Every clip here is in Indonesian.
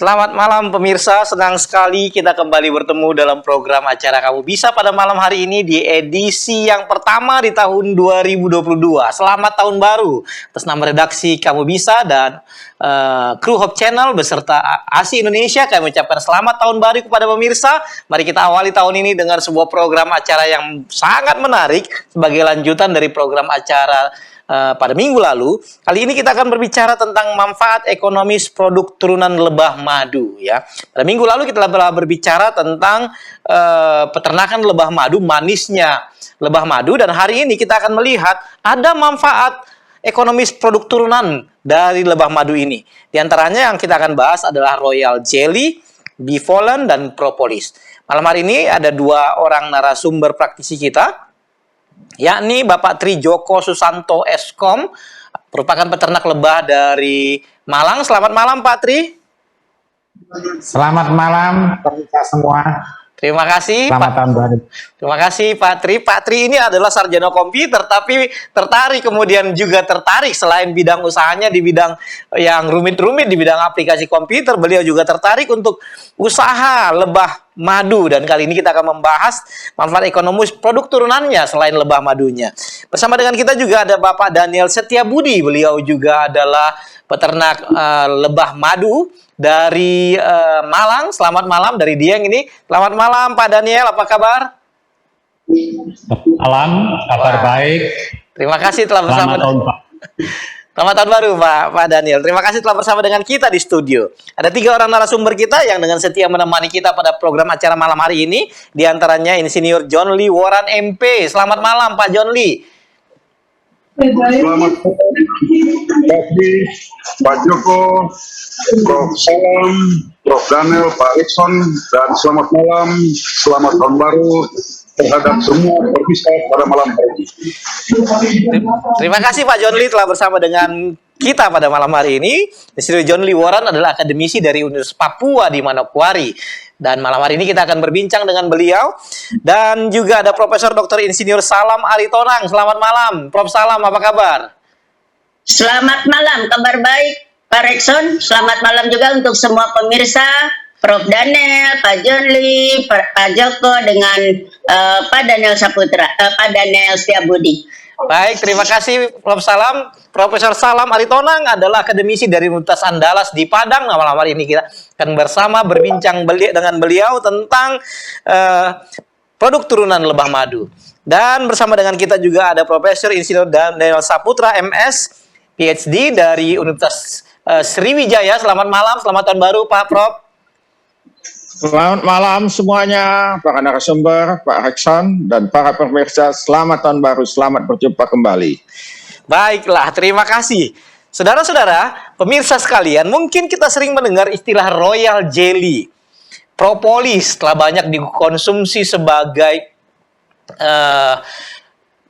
Selamat malam pemirsa, senang sekali kita kembali bertemu dalam program acara Kamu Bisa pada malam hari ini di edisi yang pertama di tahun 2022. Selamat tahun baru atas nama redaksi Kamu Bisa dan kru Hope Channel beserta ASI Indonesia. Kami ucapkan selamat tahun baru kepada pemirsa. Mari kita awali tahun ini dengan sebuah program acara yang sangat menarik sebagai lanjutan dari program acara pada minggu lalu. Kali ini kita akan berbicara tentang manfaat ekonomis produk turunan lebah madu ya. Pada minggu lalu kita telah berbicara tentang peternakan lebah madu, manisnya lebah madu, dan hari ini kita akan melihat ada manfaat ekonomis produk turunan dari lebah madu ini. Di antaranya yang kita akan bahas adalah Royal Jelly, Bivolen, dan Propolis. Malam hari ini ada dua orang narasumber praktisi kita, yakni Bapak Tri Joko Susanto Eskom, merupakan peternak lebah dari Malang. Selamat malam Pak Tri. Selamat malam pemirsa semua. Terima kasih Selamat tahun baru. Terima kasih Pak Tri. Pak Tri ini adalah sarjana komputer, tapi kemudian juga tertarik selain bidang usahanya di bidang yang rumit-rumit di bidang aplikasi komputer, beliau juga tertarik untuk usaha lebah madu, dan kali ini kita akan membahas manfaat ekonomis produk turunannya selain lebah madunya. Bersama dengan kita juga ada Bapak Daniel Setiabudi. Beliau juga adalah peternak lebah madu dari Malang. Selamat malam dari Dieng ini. Selamat malam Pak Daniel, apa kabar? Malam, kabar baik. Terima kasih telah bersama. Selamat tahun baru Pak Daniel. Terima kasih telah bersama dengan kita di studio. Ada 3 orang narasumber kita yang dengan setia menemani kita pada program acara malam hari ini. Di antaranya Insinyur John Lee Warren MP. Selamat malam Pak John Lee. Selamat pagi Pak Joko, Prof. Salam, Prof. Daniel, Pak Ekson, dan selamat malam, selamat tahun baru terhadap semua pemirsa pada malam hari ini. Terima kasih Pak John Lee telah bersama dengan kita pada malam hari ini. Insinyur John Lee Warren adalah akademisi dari Universitas Papua di Manokwari. Dan malam hari ini kita akan berbincang dengan beliau. Dan juga ada Profesor Dr. Insinyur Salam Aritonang. Selamat malam, Prof. Salam, apa kabar? Selamat malam, kabar baik Pak Rekson. Selamat malam juga untuk semua pemirsa, Prof. Daniel, Pak John Lee, Pak Joko, dengan Pak Daniel Saputra, Pak Daniel Setiabudi. Baik, terima kasih Prof. Salam. Profesor Salam Aritonang adalah akademisi dari Universitas Andalas di Padang. Nah, malam hari ini kita akan bersama berbincang dengan beliau tentang produk turunan lebah madu. Dan bersama dengan kita juga ada Profesor Insinyur Daniel Saputra, MS, PhD dari Universitas Sriwijaya. Selamat malam, selamat tahun baru Pak Prof. Selamat malam semuanya, para narasumber, Pak Rekson, dan para pemirsa. Selamat tahun baru, selamat berjumpa kembali. Baiklah, terima kasih. Saudara-saudara, pemirsa sekalian, mungkin kita sering mendengar istilah Royal Jelly, Propolis telah banyak dikonsumsi sebagai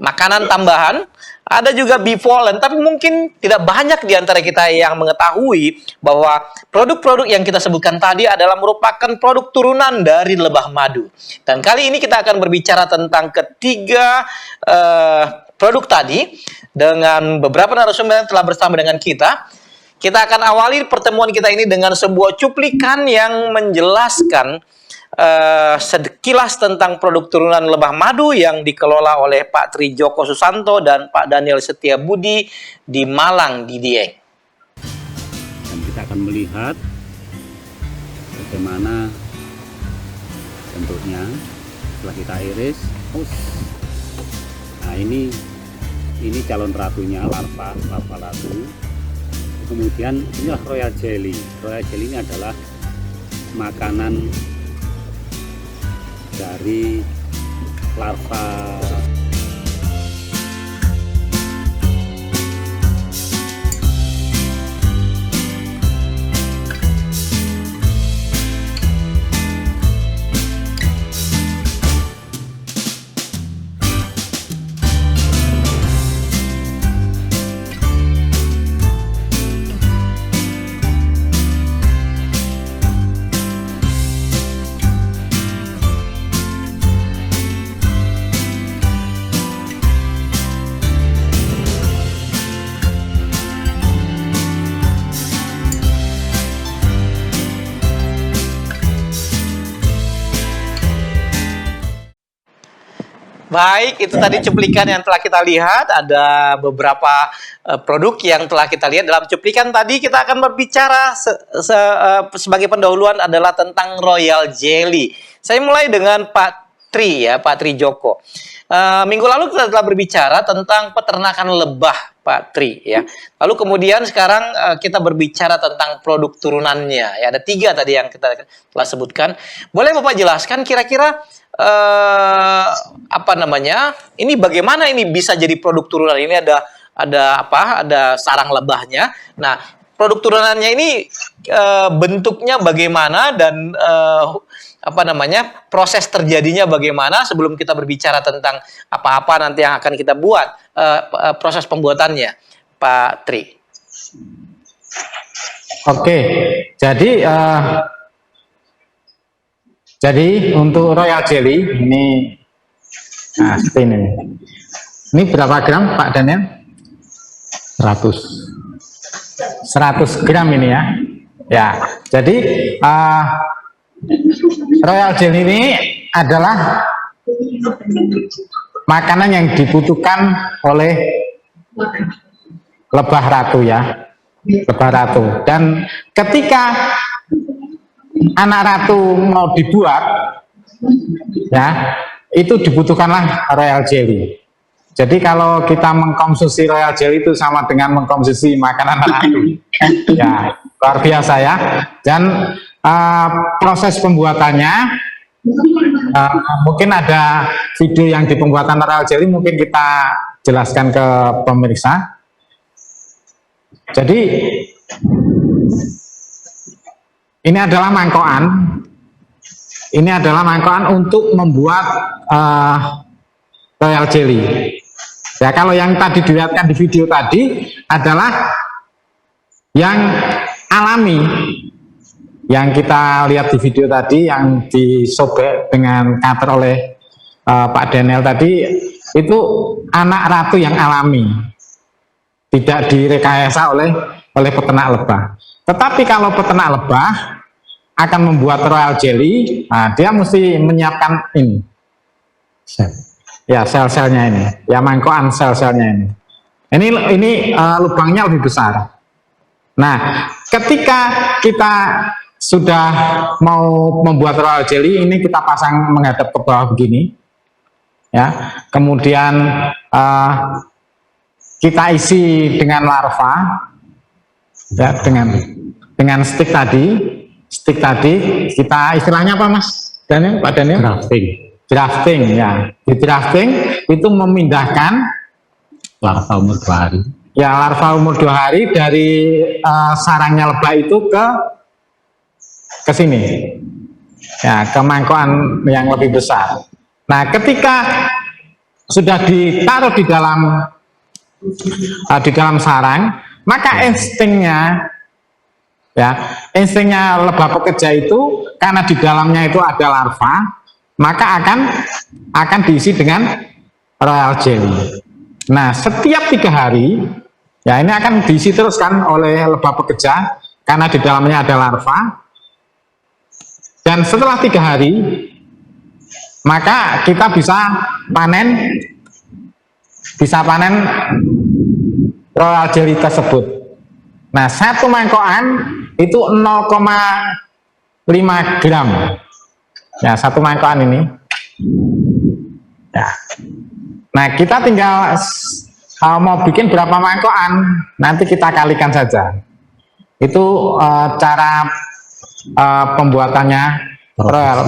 makanan tambahan. Ada juga Bivolen, tapi mungkin tidak banyak di antara kita yang mengetahui bahwa produk-produk yang kita sebutkan tadi adalah merupakan produk turunan dari lebah madu. Dan kali ini kita akan berbicara tentang ketiga produk tadi dengan beberapa narasumber yang telah bersama dengan kita. Kita akan awali pertemuan kita ini dengan sebuah cuplikan yang menjelaskan sekilas tentang produk turunan lebah madu yang dikelola oleh Pak Tri Joko Susanto dan Pak Daniel Setiabudi di Malang, di Dieng. Dan kita akan melihat bagaimana bentuknya setelah kita iris. Nah, ini calon ratunya, larva ratu. Kemudian inilah Royal Jelly. Royal Jelly ini adalah makanan dari larva Baik, itu tadi cuplikan yang telah kita lihat. Ada beberapa produk yang telah kita lihat dalam cuplikan tadi. Kita akan berbicara sebagai pendahuluan adalah tentang Royal Jelly. Saya mulai dengan Pak Tri ya, Pak Tri Joko. Minggu lalu kita telah berbicara tentang peternakan lebah, Pak Tri ya. Lalu kemudian sekarang kita berbicara tentang produk turunannya. Ya, ada 3 tadi yang kita telah sebutkan. Boleh Bapak jelaskan kira-kira apa namanya? Ini bagaimana ini bisa jadi produk turunan? Ini ada apa? Ada sarang lebahnya. Nah, produk turunannya ini bentuknya bagaimana dan apa namanya? Proses terjadinya bagaimana sebelum kita berbicara tentang apa-apa nanti yang akan kita buat, proses pembuatannya, Pak Tri. Oke, jadi untuk Royal Jelly ini, nah seperti ini. Ini berapa gram Pak Daniel? 100 gram ini ya. Ya, jadi Royal Jelly ini adalah makanan yang dibutuhkan oleh lebah ratu ya, lebah ratu. Dan ketika anak ratu mau dibuat, ya itu dibutuhkanlah Royal Jelly. Jadi kalau kita mengkonsumsi Royal Jelly itu sama dengan mengkonsumsi makanan ratu, ya luar biasa ya. Dan proses pembuatannya, mungkin ada video yang di pembuatan Royal Jelly, mungkin kita jelaskan ke pemirsa. Jadi ini adalah mangkokan. Ini adalah mangkokan untuk membuat Royal Jelly. Ya, kalau yang tadi dilihatkan di video tadi adalah yang alami. Yang kita lihat di video tadi yang disobek dengan cutter oleh Pak Daniel tadi, itu anak ratu yang alami. Tidak direkayasa oleh peternak lebah. Tetapi kalau peternak lebah akan membuat Royal Jelly, nah dia mesti menyiapkan ini, ya sel-selnya ini, ya mangkokan sel-selnya ini. Ini lubangnya lebih besar. Nah, ketika kita sudah mau membuat Royal Jelly, ini kita pasang menghadap ke bawah begini, ya. Kemudian kita isi dengan larva. Ya, dengan stick tadi kita istilahnya apa Mas Daniel? Pak Daniel? Drafting ya. Di drafting itu memindahkan Larva umur 2 hari. Ya, larva umur 2 hari dari sarangnya lebah itu ke sini. Ya, ke mangkokan yang lebih besar. Nah, ketika sudah ditaruh di dalam sarang, maka instingnya lebah pekerja itu, karena di dalamnya itu ada larva, maka akan diisi dengan Royal Jelly. Nah, setiap 3 hari, ya ini akan diisi terus kan oleh lebah pekerja, karena di dalamnya ada larva. Dan setelah 3 hari, maka kita bisa panen Royal Jelly tersebut. Nah, satu mangkokan itu 0,5 gram. Ya, satu mangkokan ini. Ya. Nah, kita tinggal mau bikin berapa mangkokan, nanti kita kalikan saja. Itu cara pembuatannya Royal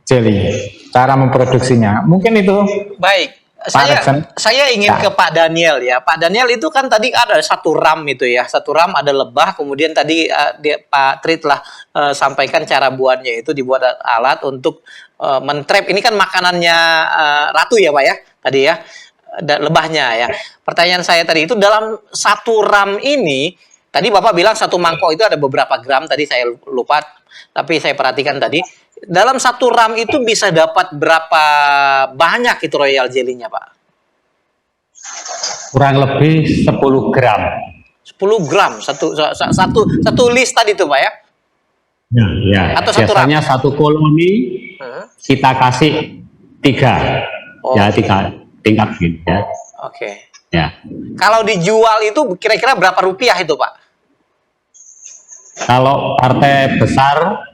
Jelly, cara memproduksinya. Mungkin itu. Baik. Saya ingin ke Pak Daniel ya. Pak Daniel itu kan tadi ada 1 ram itu ya. 1 ram ada lebah. Kemudian tadi Pak Tri telah sampaikan cara buatnya, itu dibuat alat untuk mentrap. Ini kan makanannya ratu ya Pak ya. Tadi ya. Lebahnya ya. Pertanyaan saya tadi itu dalam 1 ram ini, tadi Bapak bilang 1 mangkok itu ada beberapa gram. Tadi saya lupa. Tapi saya perhatikan tadi. Dalam 1 ram itu bisa dapat berapa banyak itu Royal Jelly-nya, Pak? Kurang lebih 10 gram. 10 gram, satu list tadi tuh, Pak ya? Ya. Atau 1 ram? Biasanya 1 koloni kita kasih 3. Oh, Ya tingkat gitu ya. Oke. Ya. Kalau dijual itu kira-kira berapa rupiah itu, Pak? Kalau partai besar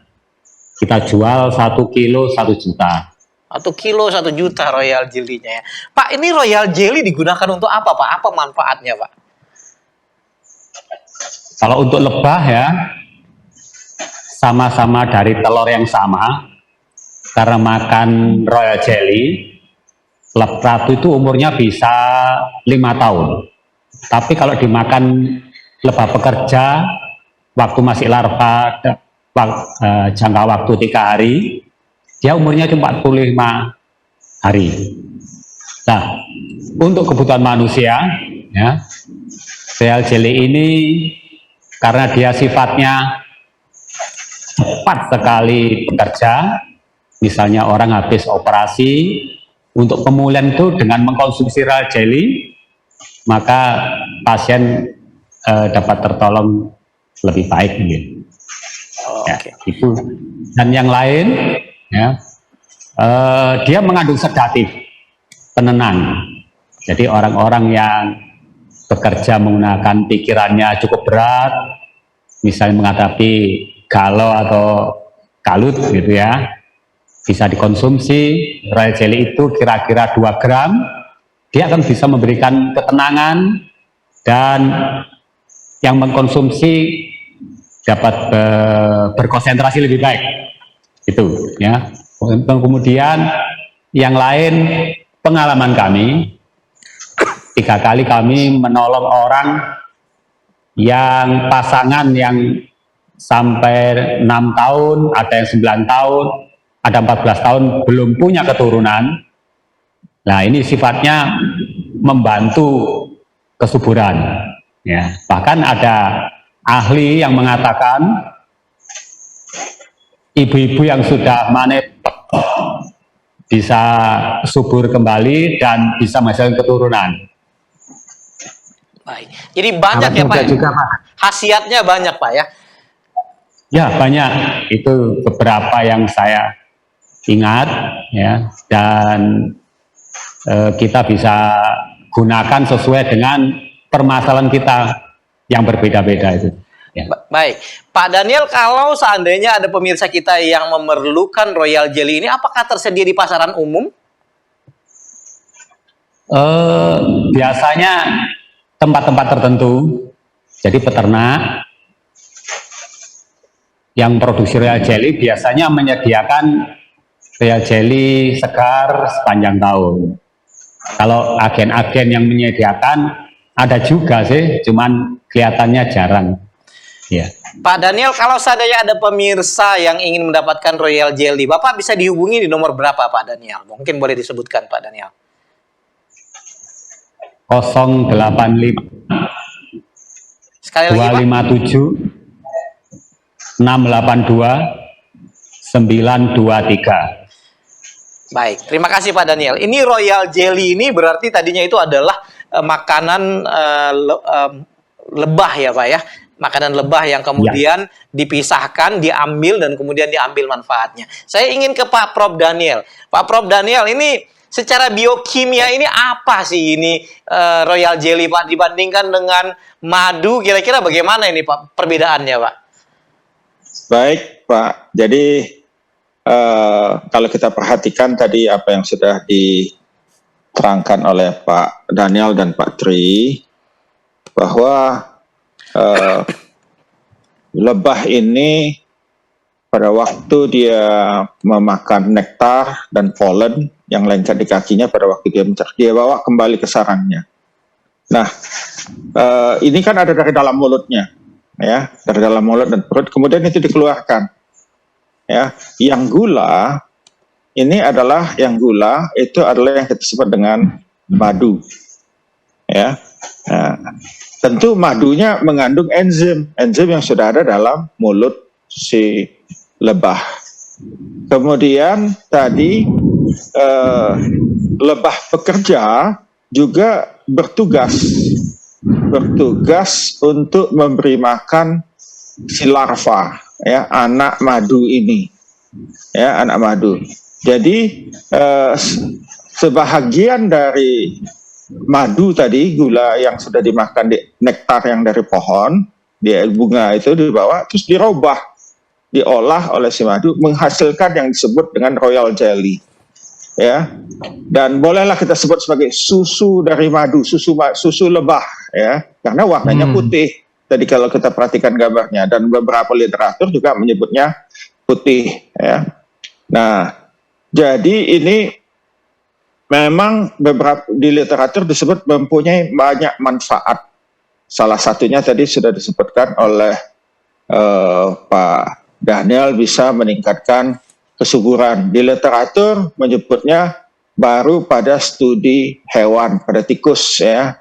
kita jual 1 kilo 1 juta. 1 kilo 1 juta Royal Jelly-nya ya. Pak, ini Royal Jelly digunakan untuk apa, Pak? Apa manfaatnya, Pak? Kalau untuk lebah ya, sama-sama dari telur yang sama, karena makan Royal Jelly, ratu itu umurnya bisa 5 tahun. Tapi kalau dimakan lebah pekerja, waktu masih larva, jangka waktu 3 hari, dia umurnya cuma 45 hari. Nah, untuk kebutuhan manusia, ya, Royal Jelly ini karena dia sifatnya cepat sekali bekerja, misalnya orang habis operasi, untuk pemulihan itu dengan mengkonsumsi Royal Jelly, maka pasien dapat tertolong lebih baik gitu. Ya, itu. Dan yang lain, ya, dia mengandung sedatif, penenang. Jadi orang-orang yang bekerja menggunakan pikirannya cukup berat, misalnya menghadapi galau atau kalut gitu ya, bisa dikonsumsi Royal Jelly itu kira-kira 2 gram, dia akan bisa memberikan ketenangan dan yang mengkonsumsi dapat berkonsentrasi lebih baik. Itu ya. Kemudian yang lain, pengalaman kami 3 kali kami menolong orang yang pasangan yang sampai 6 tahun, ada yang 9 tahun, ada 14 tahun belum punya keturunan. Nah, ini sifatnya membantu kesuburan. Ya, bahkan ada ahli yang mengatakan ibu-ibu yang sudah manet bisa subur kembali dan bisa menghasilkan keturunan. Baik. Jadi banyak ya, Pak. Ya? Juga, Pak. Khasiatnya banyak, Pak ya. Ya, banyak. Itu beberapa yang saya ingat ya, dan kita bisa gunakan sesuai dengan permasalahan kita yang berbeda-beda itu. Ya. Baik, Pak Daniel, kalau seandainya ada pemirsa kita yang memerlukan Royal Jelly ini, apakah tersedia di pasaran umum? Biasanya tempat-tempat tertentu, jadi peternak yang produksi Royal Jelly biasanya menyediakan Royal Jelly segar sepanjang tahun. Kalau agen-agen yang menyediakan ada juga sih, cuman kelihatannya jarang. Ya. Pak Daniel, kalau seandainya ada pemirsa yang ingin mendapatkan Royal Jelly, Bapak bisa dihubungi di nomor berapa, Pak Daniel? Mungkin boleh disebutkan, Pak Daniel. 085 Sekali lagi, 257 682 923. Baik, terima kasih Pak Daniel. Ini Royal Jelly ini berarti tadinya itu adalah makanan lebah ya Pak ya. Makanan lebah yang kemudian dipisahkan, diambil, dan kemudian diambil manfaatnya. Saya ingin ke Pak Prof. Daniel. Pak Prof. Daniel, ini secara biokimia ini apa sih ini Royal Jelly Pak dibandingkan dengan madu? Kira-kira bagaimana ini Pak perbedaannya Pak? Baik Pak, jadi kalau kita perhatikan tadi apa yang sudah diterangkan oleh Pak Daniel dan Pak Tri, bahwa lebah ini pada waktu dia memakan nektar dan polen yang lengket di kakinya, pada waktu dia bawa kembali ke sarangnya. Nah, ini kan ada dari dalam mulutnya, ya, dari dalam mulut dan perut, kemudian itu dikeluarkan. Ya, yang gula itu adalah yang kita sebut dengan madu. Ya, nah, tentu madunya mengandung enzim yang sudah ada dalam mulut si lebah. Kemudian tadi lebah pekerja juga bertugas untuk memberi makan si larva, ya, anak madu ini, ya, anak madu. Jadi sebahagian dari madu tadi, gula yang sudah dimakan di nektar yang dari pohon, di bunga itu dibawa, terus diolah oleh si madu, menghasilkan yang disebut dengan royal jelly. Ya, dan bolehlah kita sebut sebagai susu dari madu, susu lebah, ya, karena warnanya putih. Tadi kalau kita perhatikan gambarnya, dan beberapa literatur juga menyebutnya putih, ya. Nah, jadi ini memang beberapa di literatur disebut mempunyai banyak manfaat. Salah satunya tadi sudah disebutkan oleh Pak Daniel, bisa meningkatkan kesuburan. Di literatur menyebutnya baru pada studi hewan, pada tikus, ya.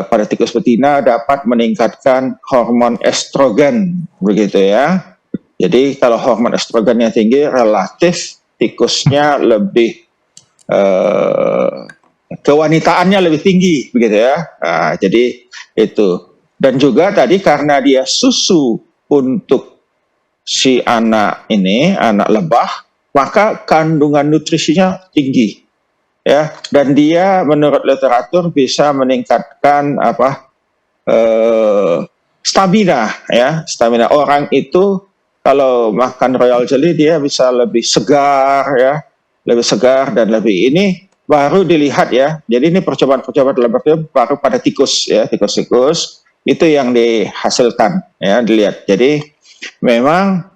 Pada tikus betina dapat meningkatkan hormon estrogen, begitu ya. Jadi kalau hormon estrogennya tinggi, relatif tikusnya lebih kewanitaannya lebih tinggi, begitu ya. Nah, jadi itu. Dan juga tadi karena dia susu untuk si anak ini, anak lebah, maka kandungan nutrisinya tinggi, ya. Dan dia menurut literatur bisa meningkatkan stamina, ya. Stamina orang itu kalau makan royal jelly dia bisa lebih segar, ya, lebih segar dan lebih ini baru dilihat, ya. Jadi ini percobaan-percobaan laboratorium baru pada tikus, ya, tikus-tikus itu yang dihasilkan, ya, dilihat. Jadi memang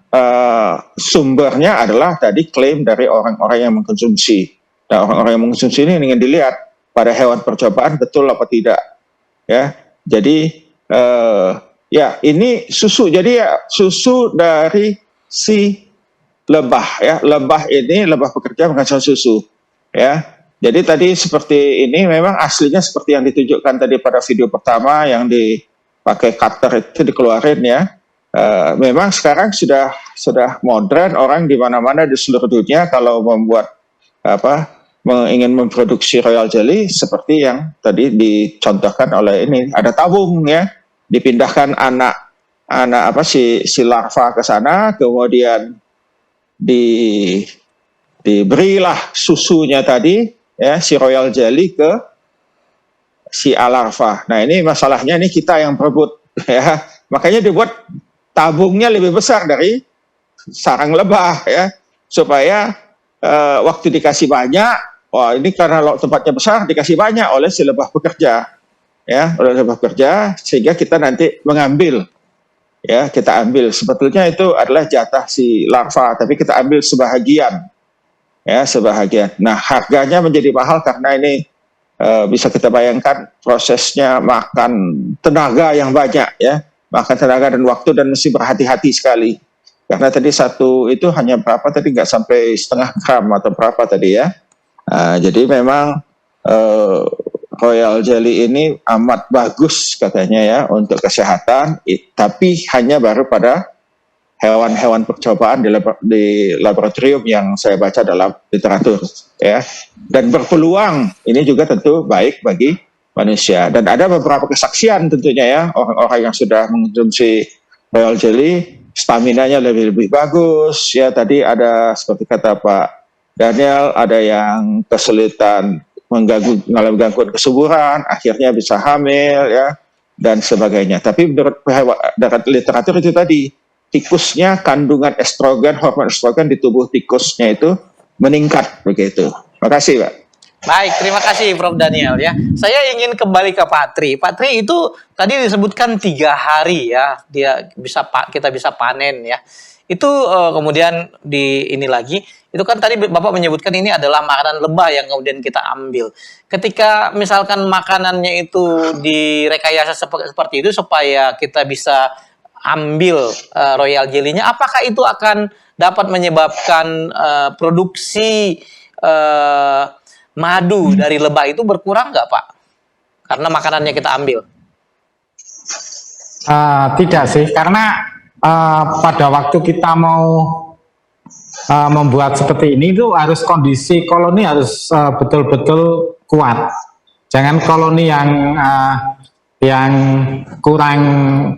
sumbernya adalah tadi klaim dari orang-orang yang mengkonsumsi. Nah, orang-orang yang mengkonsumsi ini ingin dilihat pada hewan percobaan betul apa tidak, ya. Jadi ya ini susu. Jadi ya susu dari si lebah, ya. Lebah ini lebah pekerja menghasilkan susu, ya. Jadi tadi seperti ini memang aslinya seperti yang ditunjukkan tadi pada video pertama yang dipakai cutter itu dikeluarin, ya. Memang sekarang sudah modern, orang di mana-mana di seluruh dunia kalau membuat ingin memproduksi royal jelly seperti yang tadi dicontohkan oleh ini, ada tabung, ya, dipindahkan si larva ke sana, kemudian diberilah susunya tadi, ya, si royal jelly ke si larva. Nah, ini masalahnya ini kita yang berebut, ya, makanya dibuat tabungnya lebih besar dari sarang lebah, ya, supaya waktu dikasih banyak, wah ini karena tempatnya besar dikasih banyak oleh si lebah bekerja, ya, oleh lebah bekerja, sehingga kita nanti mengambil, ya, kita ambil sebetulnya itu adalah jatah si larva, tapi kita ambil sebahagian, ya, sebahagian. Nah, harganya menjadi mahal karena ini bisa kita bayangkan prosesnya makan tenaga yang banyak, ya. Makan tenaga dan waktu, dan mesti berhati-hati sekali. Karena tadi satu itu hanya berapa tadi, nggak sampai setengah gram atau berapa tadi, ya. Jadi memang royal jelly ini amat bagus katanya, ya, untuk kesehatan, tapi hanya baru pada hewan-hewan percobaan di laboratorium yang saya baca dalam literatur, ya. Dan berpeluang ini juga tentu baik bagi manusia. Dan ada beberapa kesaksian tentunya, ya, orang-orang yang sudah mengkonsumsi royal jelly staminanya lebih bagus, ya. Tadi ada seperti kata Pak Daniel, ada yang kesulitan mengalami gangguan kesuburan, akhirnya bisa hamil, ya, dan sebagainya. Tapi menurut literatur itu tadi, tikusnya kandungan estrogen, hormon estrogen di tubuh tikusnya itu meningkat, begitu. Terima kasih, Pak. Baik, terima kasih Prof. Daniel, ya. Saya ingin kembali ke Pak Tri. Pak Tri itu tadi disebutkan 3 hari, ya, kita bisa panen, ya. Itu kemudian ini lagi, itu kan tadi Bapak menyebutkan ini adalah makanan lebah yang kemudian kita ambil. Ketika misalkan makanannya itu direkayasa seperti itu supaya kita bisa ambil royal jelly-nya, apakah itu akan dapat menyebabkan produksi madu dari lebah itu berkurang nggak, Pak? Karena makanannya kita ambil. Tidak sih, karena pada waktu kita mau membuat seperti ini itu harus kondisi koloni harus betul-betul kuat. Jangan koloni yang kurang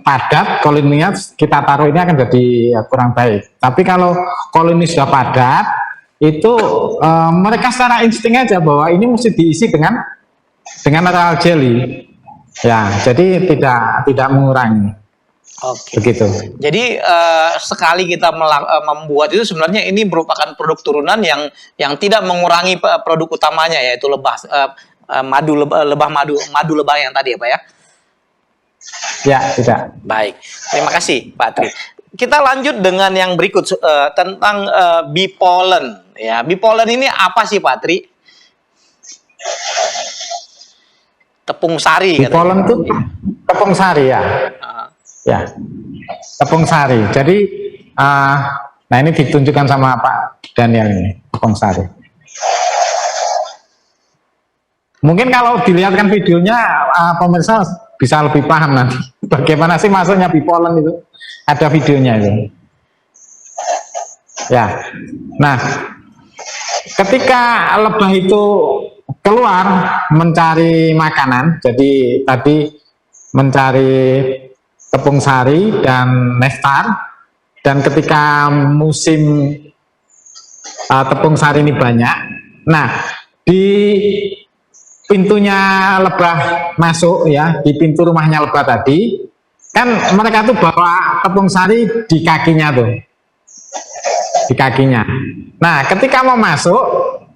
padat, koloninya kita taruh ini akan jadi kurang baik. Tapi kalau koloni sudah padat, itu mereka secara insting aja bahwa ini mesti diisi dengan royal jelly. Ya, jadi tidak mengurangi. Oke. Begitu. Jadi sekali kita membuat itu sebenarnya ini merupakan produk turunan yang tidak mengurangi produk utamanya, yaitu madu lebah yang tadi ya Pak ya. Ya, tidak. Baik, terima kasih Pak Tri. Kita lanjut dengan yang berikut tentang bee pollen. Ya, bee pollen ini apa sih Pak Tri? Tepung sari. Bee pollen itu tepung sari ya. Ya, tepung sari. Jadi, nah ini ditunjukkan sama Pak Daniel ini, tepung sari. Mungkin kalau dilihatkan videonya, pemirsa bisa lebih paham nanti bagaimana sih masuknya bee pollen itu. Ada videonya itu. Ya, nah ketika lebah itu keluar mencari makanan, jadi tadi mencari tepung sari dan nektar, dan ketika musim tepung sari ini banyak, nah di pintunya lebah masuk ya, di pintu rumahnya lebah tadi, kan mereka tuh bawa tepung sari di kakinya tuh, di kakinya. Nah ketika mau masuk,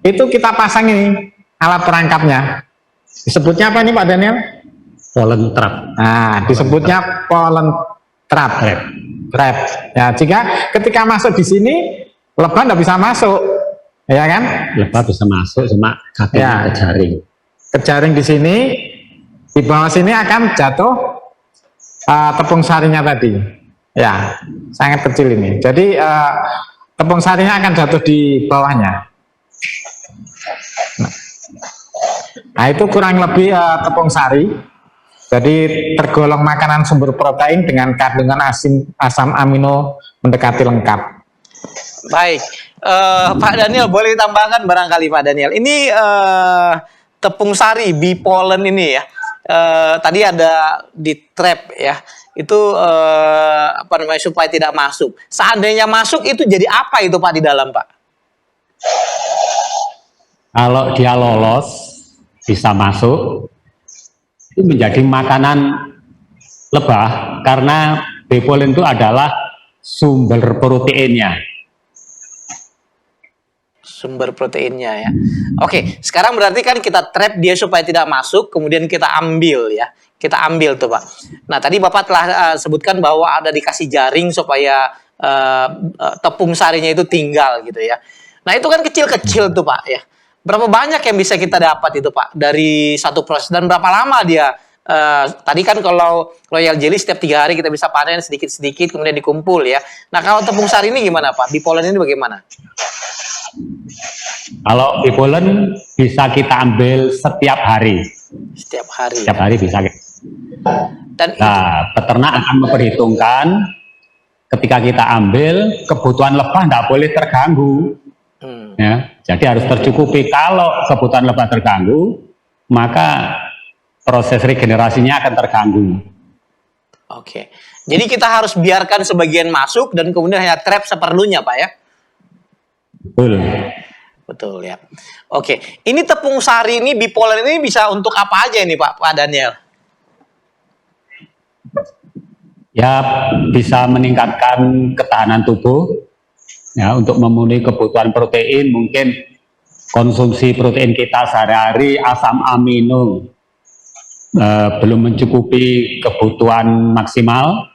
itu kita pasang ini alat perangkapnya, disebutnya apa nih Pak Daniel? Pollen trap. Nah, disebutnya pollen trap. Trap. Ya, jika ketika masuk di sini, lebah nggak bisa masuk, ya kan? Lebah bisa masuk, cuma kakinya Ya. kejaring. Kejaring di sini, di bawah sini akan jatuh tepung sarinya tadi. Ya, sangat kecil ini. Jadi tepung sarinya akan jatuh di bawahnya. Nah, itu kurang lebih tepung sari. Jadi tergolong makanan sumber protein dengan kandungan asam amino mendekati lengkap. Baik, Pak Daniel boleh ditambahkan barangkali Pak Daniel. Ini tepung sari bee pollen ini ya. Tadi ada di trap ya. Itu apa namanya supaya tidak masuk. Seandainya masuk itu jadi apa itu Pak di dalam Pak? Kalau dia lolos bisa masuk, itu menjadi makanan lebah karena bee pollen itu adalah sumber proteinnya. Sumber proteinnya ya. Oke, sekarang berarti kan kita trap dia supaya tidak masuk, kemudian kita ambil ya. Kita ambil tuh Pak. Nah tadi Bapak telah sebutkan bahwa ada dikasih jaring supaya tepung sarinya itu tinggal gitu ya. Nah itu kan kecil-kecil tuh Pak ya. Berapa banyak yang bisa kita dapat itu Pak dari satu proses dan berapa lama dia? Tadi kan kalau royal jelly setiap 3 hari kita bisa panen sedikit-sedikit kemudian dikumpul ya. Nah kalau tepung sari ini gimana Pak? Bee pollen ini bagaimana? Kalau bee pollen bisa kita ambil setiap hari. Setiap hari. Setiap hari bisa. Dan Nah, peternak akan memperhitungkan ketika kita ambil kebutuhan lebah tidak boleh terganggu. Ya, jadi harus tercukupi. Kalau kebutuhan lebah terganggu, maka proses regenerasinya akan terganggu. Oke. Jadi kita harus biarkan sebagian masuk dan kemudian hanya trap seperlunya, Pak ya? Betul. Betul ya. Oke. Ini tepung sari ini, bee pollen ini bisa untuk apa aja ini, Pak Daniel? Ya, bisa meningkatkan ketahanan tubuh. Ya, untuk memenuhi kebutuhan protein, mungkin konsumsi protein kita sehari-hari asam amino belum mencukupi kebutuhan maksimal,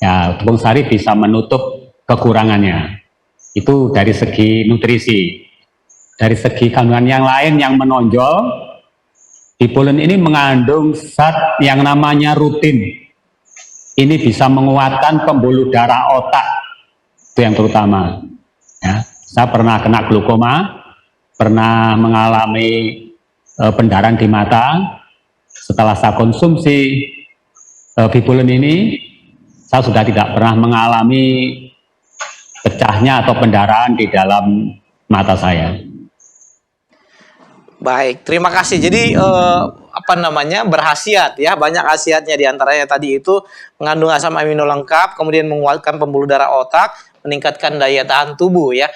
ya tepung sari bisa menutup kekurangannya. Itu dari segi nutrisi. Dari segi kandungan yang lain yang menonjol, bee pollen ini mengandung zat yang namanya rutin. Ini bisa menguatkan pembuluh darah otak, itu yang terutama. Ya, saya pernah kena glaukoma, pernah mengalami pendarahan di mata. Setelah saya konsumsi bee pollen ini, saya sudah tidak pernah mengalami pecahnya atau pendarahan di dalam mata saya. Baik, terima kasih. Jadi apa namanya berkhasiat ya, banyak khasiatnya diantaranya tadi itu mengandung asam amino lengkap, kemudian menguatkan pembuluh darah otak, meningkatkan daya tahan tubuh ya.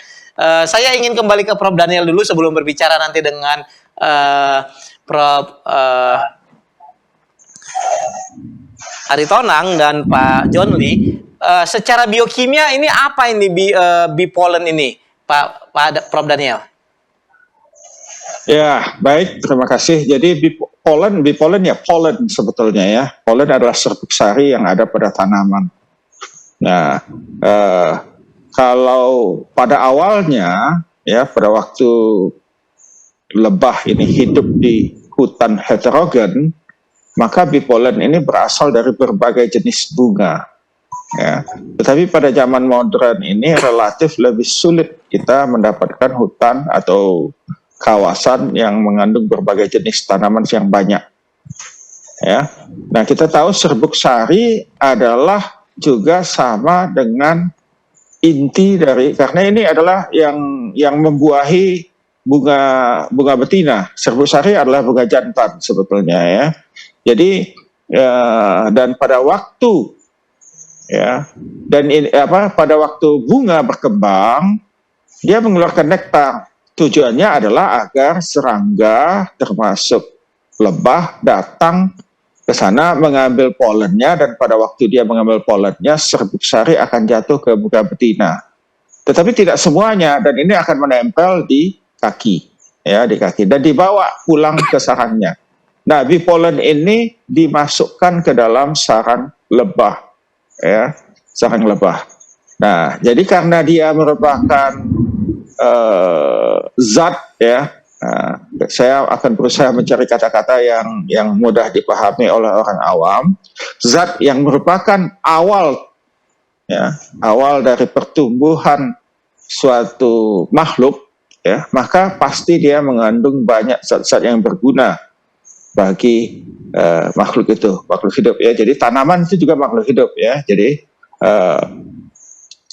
Saya ingin kembali ke Prof Daniel dulu sebelum berbicara nanti dengan Prof Aritonang dan Pak John Lee. Secara biokimia ini apa ini bipolen ini, Pak Prof Daniel? Ya, baik, terima kasih. Jadi bipolen ya polen sebetulnya ya. Polen adalah serbuk sari yang ada pada tanaman. Nah, kalau pada awalnya ya pada waktu lebah ini hidup di hutan heterogen, maka bipolen ini berasal dari berbagai jenis bunga. Ya. Tetapi pada zaman modern ini relatif lebih sulit kita mendapatkan hutan atau kawasan yang mengandung berbagai jenis tanaman yang banyak. Ya. Nah, kita tahu serbuk sari adalah juga sama dengan inti dari, karena ini adalah yang membuahi bunga betina. Serbuk sari adalah bunga jantan sebetulnya ya. Jadi dan pada waktu ya pada waktu bunga berkembang dia mengeluarkan nektar. Tujuannya adalah agar serangga termasuk lebah datang ke sana mengambil polennya, dan pada waktu dia mengambil polennya serbuk sari akan jatuh ke bunga betina. Tetapi tidak semuanya, dan ini akan menempel di kaki ya, di kaki dan dibawa pulang ke sarangnya. Nah, bipolen ini dimasukkan ke dalam sarang lebah ya, sarang lebah. Nah, jadi karena dia merupakan zat ya, saya akan berusaha mencari kata-kata yang mudah dipahami oleh orang awam. Zat yang merupakan awal dari pertumbuhan suatu makhluk ya, maka pasti dia mengandung banyak zat-zat yang berguna bagi makhluk itu, makhluk hidup ya. Jadi tanaman itu juga makhluk hidup ya. Jadi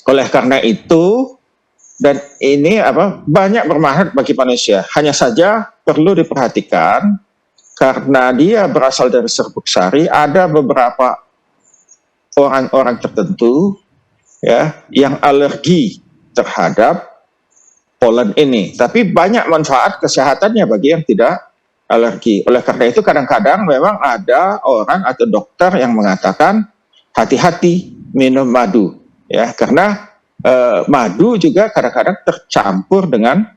oleh karena itu, dan ini banyak bermanfaat bagi manusia. Hanya saja perlu diperhatikan karena dia berasal dari serbuk sari, ada beberapa orang-orang tertentu ya yang alergi terhadap polen ini. Tapi banyak manfaat kesehatannya bagi yang tidak alergi. Oleh karena itu kadang-kadang memang ada orang atau dokter yang mengatakan hati-hati minum madu ya, karena madu juga kadang-kadang tercampur dengan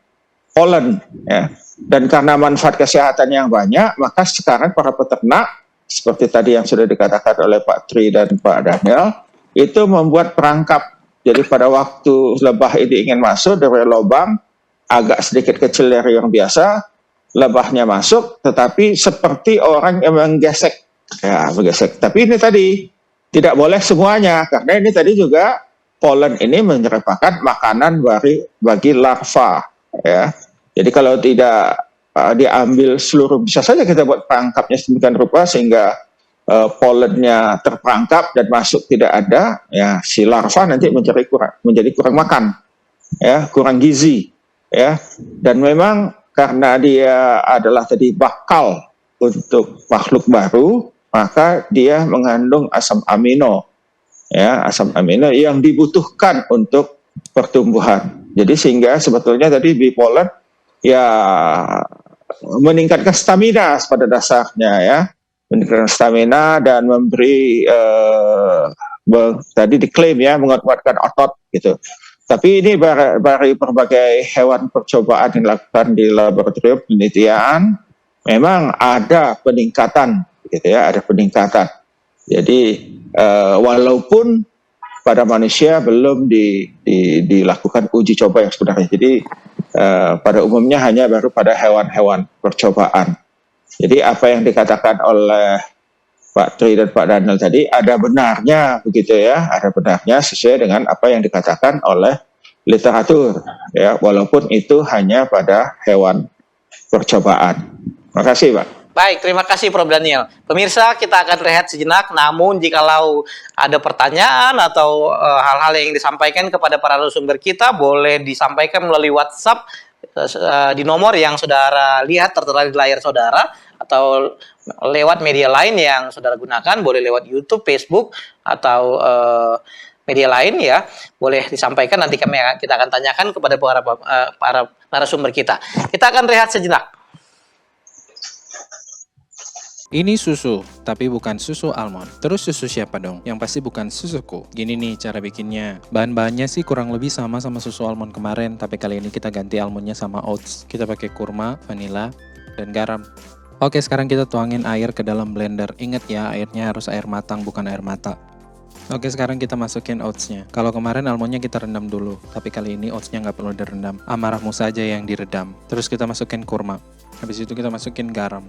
polen ya. Dan karena manfaat kesehatan yang banyak, maka sekarang para peternak seperti tadi yang sudah dikatakan oleh Pak Tri dan Pak Daniel itu membuat perangkap. Jadi pada waktu lebah ini ingin masuk dari lubang agak sedikit kecil dari yang biasa, lebahnya masuk tetapi seperti orang yang menggesek ya, menggesek. Tapi ini tadi tidak boleh semuanya, karena ini tadi juga polen ini merupakan makanan bagi larva ya. Jadi kalau tidak diambil seluruh, bisa saja kita buat perangkapnya sedemikian rupa sehingga polennya terperangkap dan masuk tidak ada ya, si larva nanti menjadi kurang makan ya, kurang gizi ya. Dan memang karena dia adalah tadi bakal untuk makhluk baru, maka dia mengandung asam amino ya, asam amino yang dibutuhkan untuk pertumbuhan. Jadi sehingga sebetulnya tadi bipolen ya meningkatkan stamina pada dasarnya ya, meningkatkan stamina dan memberi tadi diklaim ya menguatkan otot gitu. Tapi ini dari berbagai hewan percobaan yang dilakukan di laboratorium penelitian memang ada peningkatan gitu ya, ada peningkatan. Jadi walaupun pada manusia belum dilakukan uji coba yang sebenarnya. Jadi pada umumnya hanya baru pada hewan-hewan percobaan. Jadi apa yang dikatakan oleh Pak Tri dan Pak Daniel tadi ada benarnya begitu ya, ada benarnya sesuai dengan apa yang dikatakan oleh literatur ya, walaupun itu hanya pada hewan percobaan. Terima kasih Pak. Baik, terima kasih Prof Daniel. Pemirsa, kita akan rehat sejenak. Namun jikalau ada pertanyaan atau hal-hal yang disampaikan kepada para narasumber kita, boleh disampaikan melalui WhatsApp di nomor yang saudara lihat tertera di layar saudara, atau lewat media lain yang saudara gunakan, boleh lewat YouTube, Facebook, atau media lain ya, boleh disampaikan, nanti kita akan tanyakan kepada para narasumber kita. Kita akan rehat sejenak. Ini susu, tapi bukan susu almond. Terus susu siapa dong? Yang pasti bukan susuku. Gini nih cara bikinnya. Bahan-bahannya sih kurang lebih sama susu almond kemarin, tapi kali ini kita ganti almondnya sama oats. Kita pakai kurma, vanila, dan garam. Oke, sekarang kita tuangin air ke dalam blender. Ingat ya, airnya harus air matang, bukan air mata. Oke, sekarang kita masukin oatsnya. Kalau kemarin almondnya kita rendam dulu, tapi kali ini oatsnya nggak perlu direndam. Amarahmu saja yang diredam. Terus kita masukin kurma. Habis itu kita masukin garam.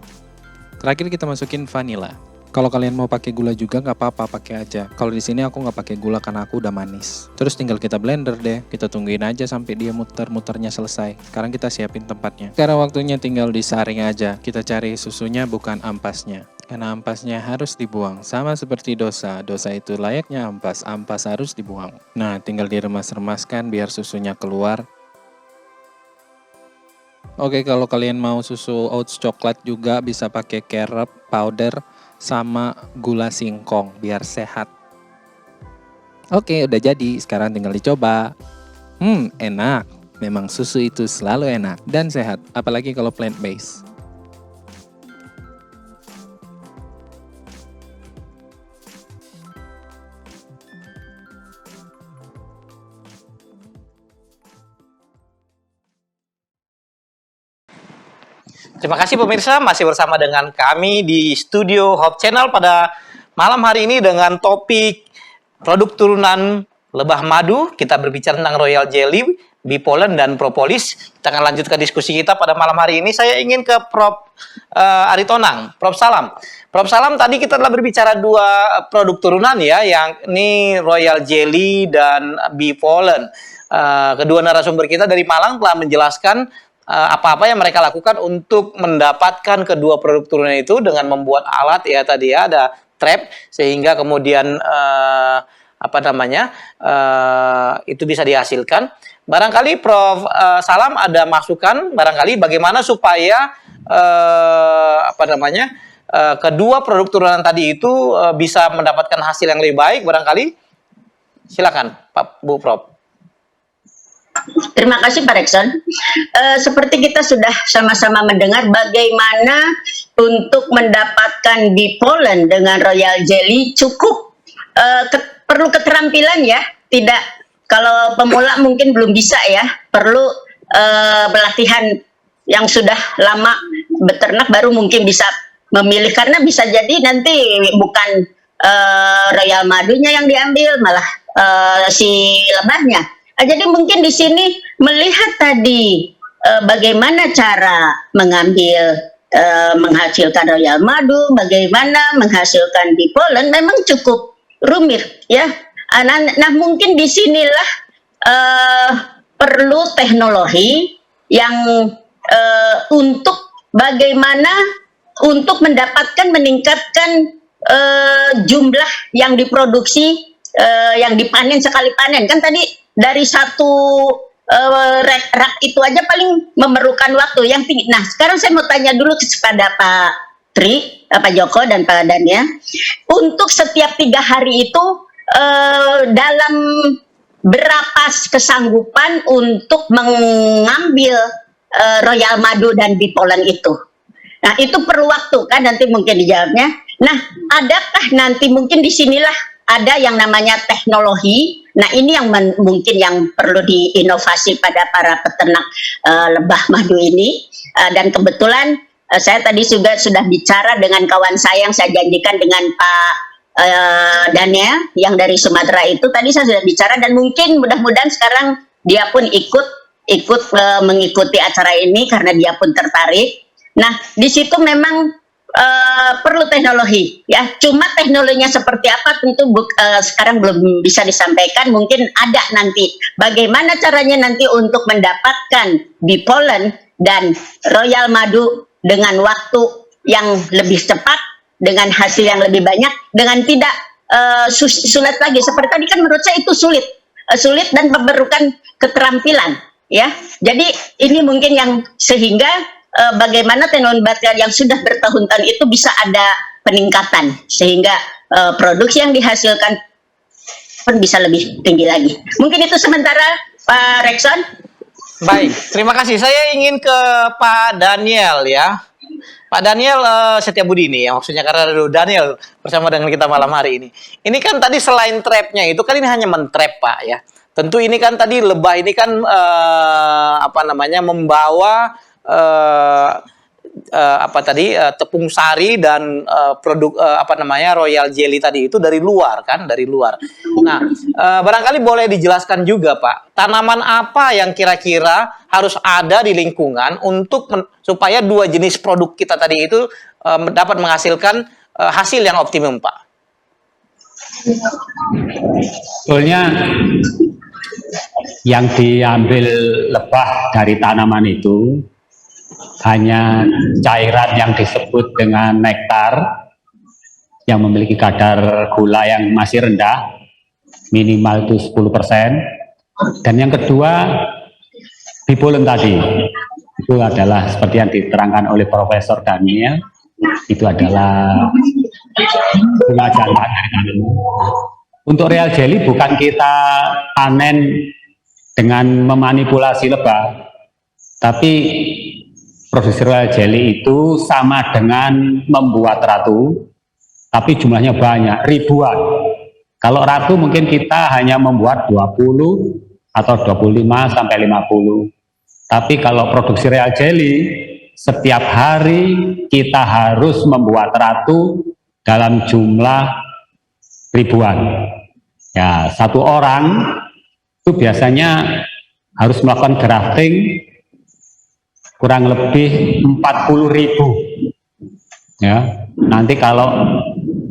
Terakhir kita masukin vanila. Kalau kalian mau pakai gula juga nggak apa-apa, pakai aja. Kalau di sini aku nggak pakai gula karena aku udah manis. Terus tinggal kita blender deh. Kita tungguin aja sampai dia muter-muternya selesai. Sekarang kita siapin tempatnya. Sekarang waktunya tinggal disaring aja. Kita cari susunya bukan ampasnya. Karena ampasnya harus dibuang. Sama seperti dosa. Dosa itu layaknya ampas. Ampas harus dibuang. Nah, tinggal diremas-remaskan biar susunya keluar. Oke, kalau kalian mau susu oats coklat juga bisa pakai carob powder sama gula singkong biar sehat. Oke, udah jadi. Sekarang tinggal dicoba. Enak. Memang susu itu selalu enak dan sehat, apalagi kalau plant based. Terima kasih pemirsa, masih bersama dengan kami di studio Hope Channel pada malam hari ini dengan topik produk turunan lebah madu. Kita berbicara tentang Royal Jelly, Bee Pollen, dan Propolis. Kita akan lanjutkan diskusi kita pada malam hari ini. Saya ingin ke Prof. Aritonang. Prof. Salam. Prof. Salam, tadi kita telah berbicara dua produk turunan ya, yang ini Royal Jelly dan Bee Pollen. Kedua narasumber kita dari Malang telah menjelaskan apa-apa yang mereka lakukan untuk mendapatkan kedua produk turunan itu dengan membuat alat ya tadi ya, ada trap sehingga kemudian itu bisa dihasilkan. Barangkali Prof. Salam ada masukan barangkali bagaimana supaya kedua produk turunan tadi itu bisa mendapatkan hasil yang lebih baik barangkali. Silakan Pak Bu Prof. Terima kasih Pak Rekson. Seperti kita sudah sama-sama mendengar bagaimana untuk mendapatkan Bee Pollen dengan Royal Jelly cukup perlu keterampilan ya. Tidak, kalau pemula mungkin belum bisa ya. Perlu pelatihan yang sudah lama beternak baru mungkin bisa memilih, karena bisa jadi nanti bukan Royal madunya yang diambil, malah si lebahnya. Jadi mungkin di sini melihat tadi bagaimana cara mengambil menghasilkan Royal madu, bagaimana menghasilkan Bee Pollen memang cukup rumit ya. Nah mungkin disinilah perlu teknologi yang untuk bagaimana untuk meningkatkan jumlah yang diproduksi, yang dipanen sekali panen. Kan tadi dari satu rak itu aja paling memerlukan waktu yang tinggi. Nah, sekarang saya mau tanya dulu kepada Pak Tri, Pak Joko dan Pak Dania. Untuk setiap 3 hari itu dalam berapa kesanggupan untuk mengambil Royal madu dan Bee Pollen itu? Nah, itu perlu waktu kan, nanti mungkin dijawabnya. Nah, adakah nanti mungkin disinilah ada yang namanya teknologi. Nah, ini yang mungkin yang perlu diinovasi pada para peternak lebah madu ini. Dan kebetulan saya tadi juga sudah bicara dengan kawan saya yang saya janjikan dengan Pak Daniel yang dari Sumatera itu. Tadi saya sudah bicara dan mungkin mudah-mudahan sekarang dia pun ikut mengikuti acara ini karena dia pun tertarik. Nah, di situ memang perlu teknologi ya. Cuma teknologinya seperti apa tentu sekarang belum bisa disampaikan. Mungkin ada nanti bagaimana caranya nanti untuk mendapatkan Bee Pollen dan Royal madu dengan waktu yang lebih cepat, dengan hasil yang lebih banyak, dengan tidak sulit lagi. Seperti tadi kan menurut saya itu sulit dan memerlukan keterampilan ya. Jadi ini mungkin yang sehingga bagaimana teknologi baterai yang sudah bertahun-tahun itu bisa ada peningkatan sehingga produksi yang dihasilkan pun bisa lebih tinggi lagi. Mungkin itu sementara Pak Rekson. Baik, terima kasih. Saya ingin ke Pak Daniel ya. Pak Daniel Setiabudi ini ya, maksudnya karena ada Daniel bersama dengan kita malam hari ini. Ini kan tadi selain trapnya itu kan ini hanya mentrap Pak ya. Tentu ini kan tadi lebah ini kan membawa tepung sari dan produk Royal Jelly tadi itu dari luar kan, dari luar. Nah, barangkali boleh dijelaskan juga Pak, tanaman apa yang kira-kira harus ada di lingkungan untuk supaya dua jenis produk kita tadi itu dapat menghasilkan hasil yang optimum Pak. Sebetulnya yang diambil lebah dari tanaman itu hanya cairan yang disebut dengan nektar yang memiliki kadar gula yang masih rendah, minimal itu 10%. Dan yang kedua, bipolen tadi. Itu adalah seperti yang diterangkan oleh Profesor Daniel, itu adalah bunga jantan dari tanaman. Untuk Royal Jelly bukan kita panen dengan memanipulasi lebah, tapi produksi Royal Jelly itu sama dengan membuat ratu, tapi jumlahnya banyak, ribuan. Kalau ratu mungkin kita hanya membuat 20 atau 25 sampai 50. Tapi kalau produksi Royal Jelly, setiap hari kita harus membuat ratu dalam jumlah ribuan. Ya, satu orang itu biasanya harus melakukan grafting kurang lebih 40.000 ya. Nanti kalau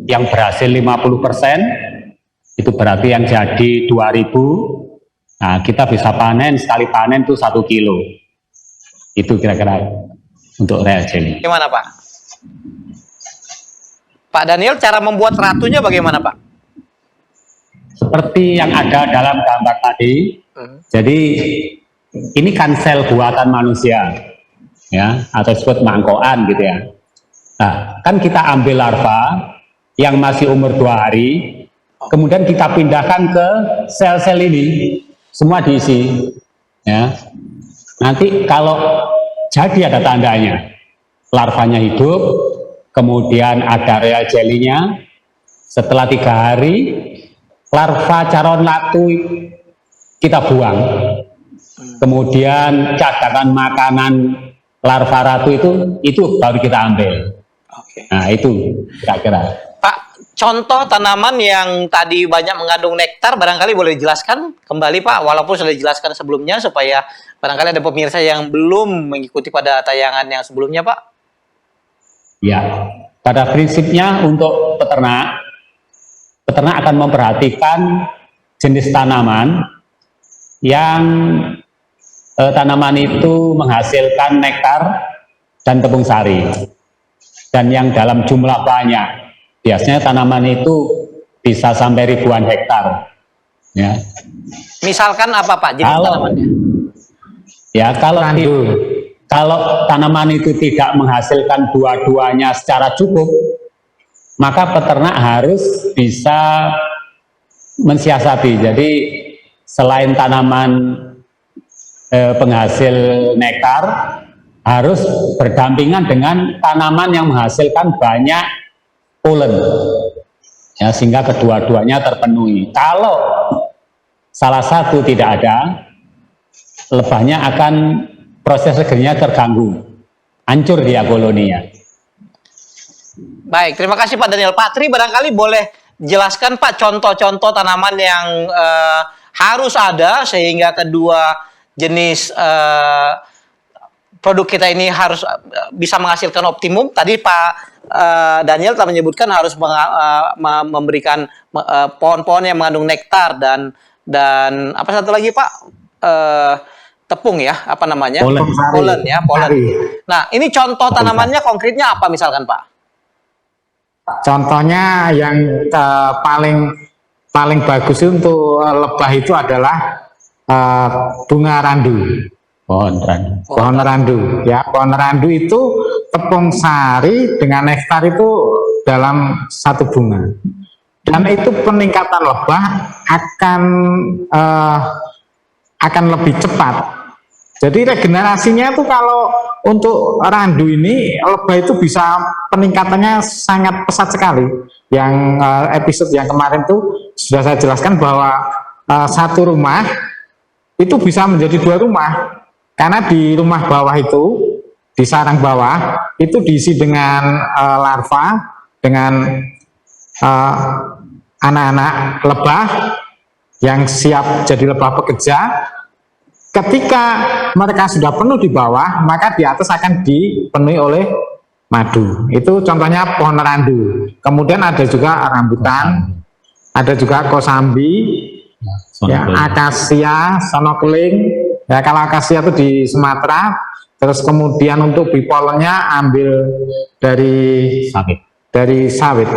yang berhasil 50% itu berarti yang jadi 2.000. Nah, kita bisa panen, sekali panen itu 1 kilo. Itu kira-kira untuk Royal Jelly. Bagaimana Pak? Pak Daniel, cara membuat ratunya bagaimana Pak? Seperti yang ada dalam gambar tadi. Jadi ini kan sel buatan manusia, ya, atau disebut mangkokan gitu ya. Nah, kan kita ambil larva yang masih umur 2 hari, kemudian kita pindahkan ke sel-sel ini, semua diisi, ya. Nanti kalau jadi ada tandanya, larvanya hidup, kemudian ada Royal Jelly-nya. Setelah 3 hari, larva calon ratu kita buang. Kemudian cadangan makanan larva ratu itu baru kita ambil. Oke. Nah, itu kira-kira. Pak, contoh tanaman yang tadi banyak mengandung nektar barangkali boleh dijelaskan kembali Pak, walaupun sudah dijelaskan sebelumnya supaya barangkali ada pemirsa yang belum mengikuti pada tayangan yang sebelumnya Pak. Ya, pada prinsipnya untuk peternak akan memperhatikan jenis tanaman yang tanaman itu menghasilkan nektar dan tepung sari, dan yang dalam jumlah banyak. Biasanya tanaman itu bisa sampai ribuan hektar. Ya. Misalkan apa Pak jenis tanamannya? Ya, kalau tanaman itu tidak menghasilkan dua-duanya secara cukup, maka peternak harus bisa mensiasati. Jadi selain tanaman penghasil nektar, harus berdampingan dengan tanaman yang menghasilkan banyak polen, ya, sehingga kedua-duanya terpenuhi. Kalau salah satu tidak ada, lebahnya akan proses regernya terganggu, hancur dia koloninya. Baik, terima kasih Pak Daniel. Pak Tri barangkali boleh jelaskan Pak contoh-contoh tanaman yang harus ada sehingga kedua jenis produk kita ini harus bisa menghasilkan optimum. Tadi Pak Daniel telah menyebutkan harus memberikan pohon-pohon yang mengandung nektar dan apa satu lagi Pak? Tepung ya, apa namanya? Polen ya, polen. Nah, ini contoh tanamannya konkretnya apa misalkan Pak? Contohnya yang paling bagus untuk lebah itu adalah bunga randu. Pohon randu, ya. Pohon randu itu tepung sari dengan nektar itu dalam satu bunga. dan itu peningkatan lebah akan lebih cepat. Jadi regenerasinya itu kalau untuk randu ini lebah itu bisa peningkatannya sangat pesat sekali. Yang episode yang kemarin tuh sudah saya jelaskan bahwa satu rumah itu bisa menjadi 2 rumah, karena di rumah bawah itu, di sarang bawah itu diisi dengan larva, dengan anak-anak lebah yang siap jadi lebah pekerja. Ketika mereka sudah penuh di bawah, maka di atas akan dipenuhi oleh madu. Itu contohnya pohon randu. Kemudian ada juga rambutan, ada juga kosambi, ya, akasia, sonokeling. Ya, kalau akasia itu di Sumatera. Terus kemudian untuk bipolennya ambil dari sawit.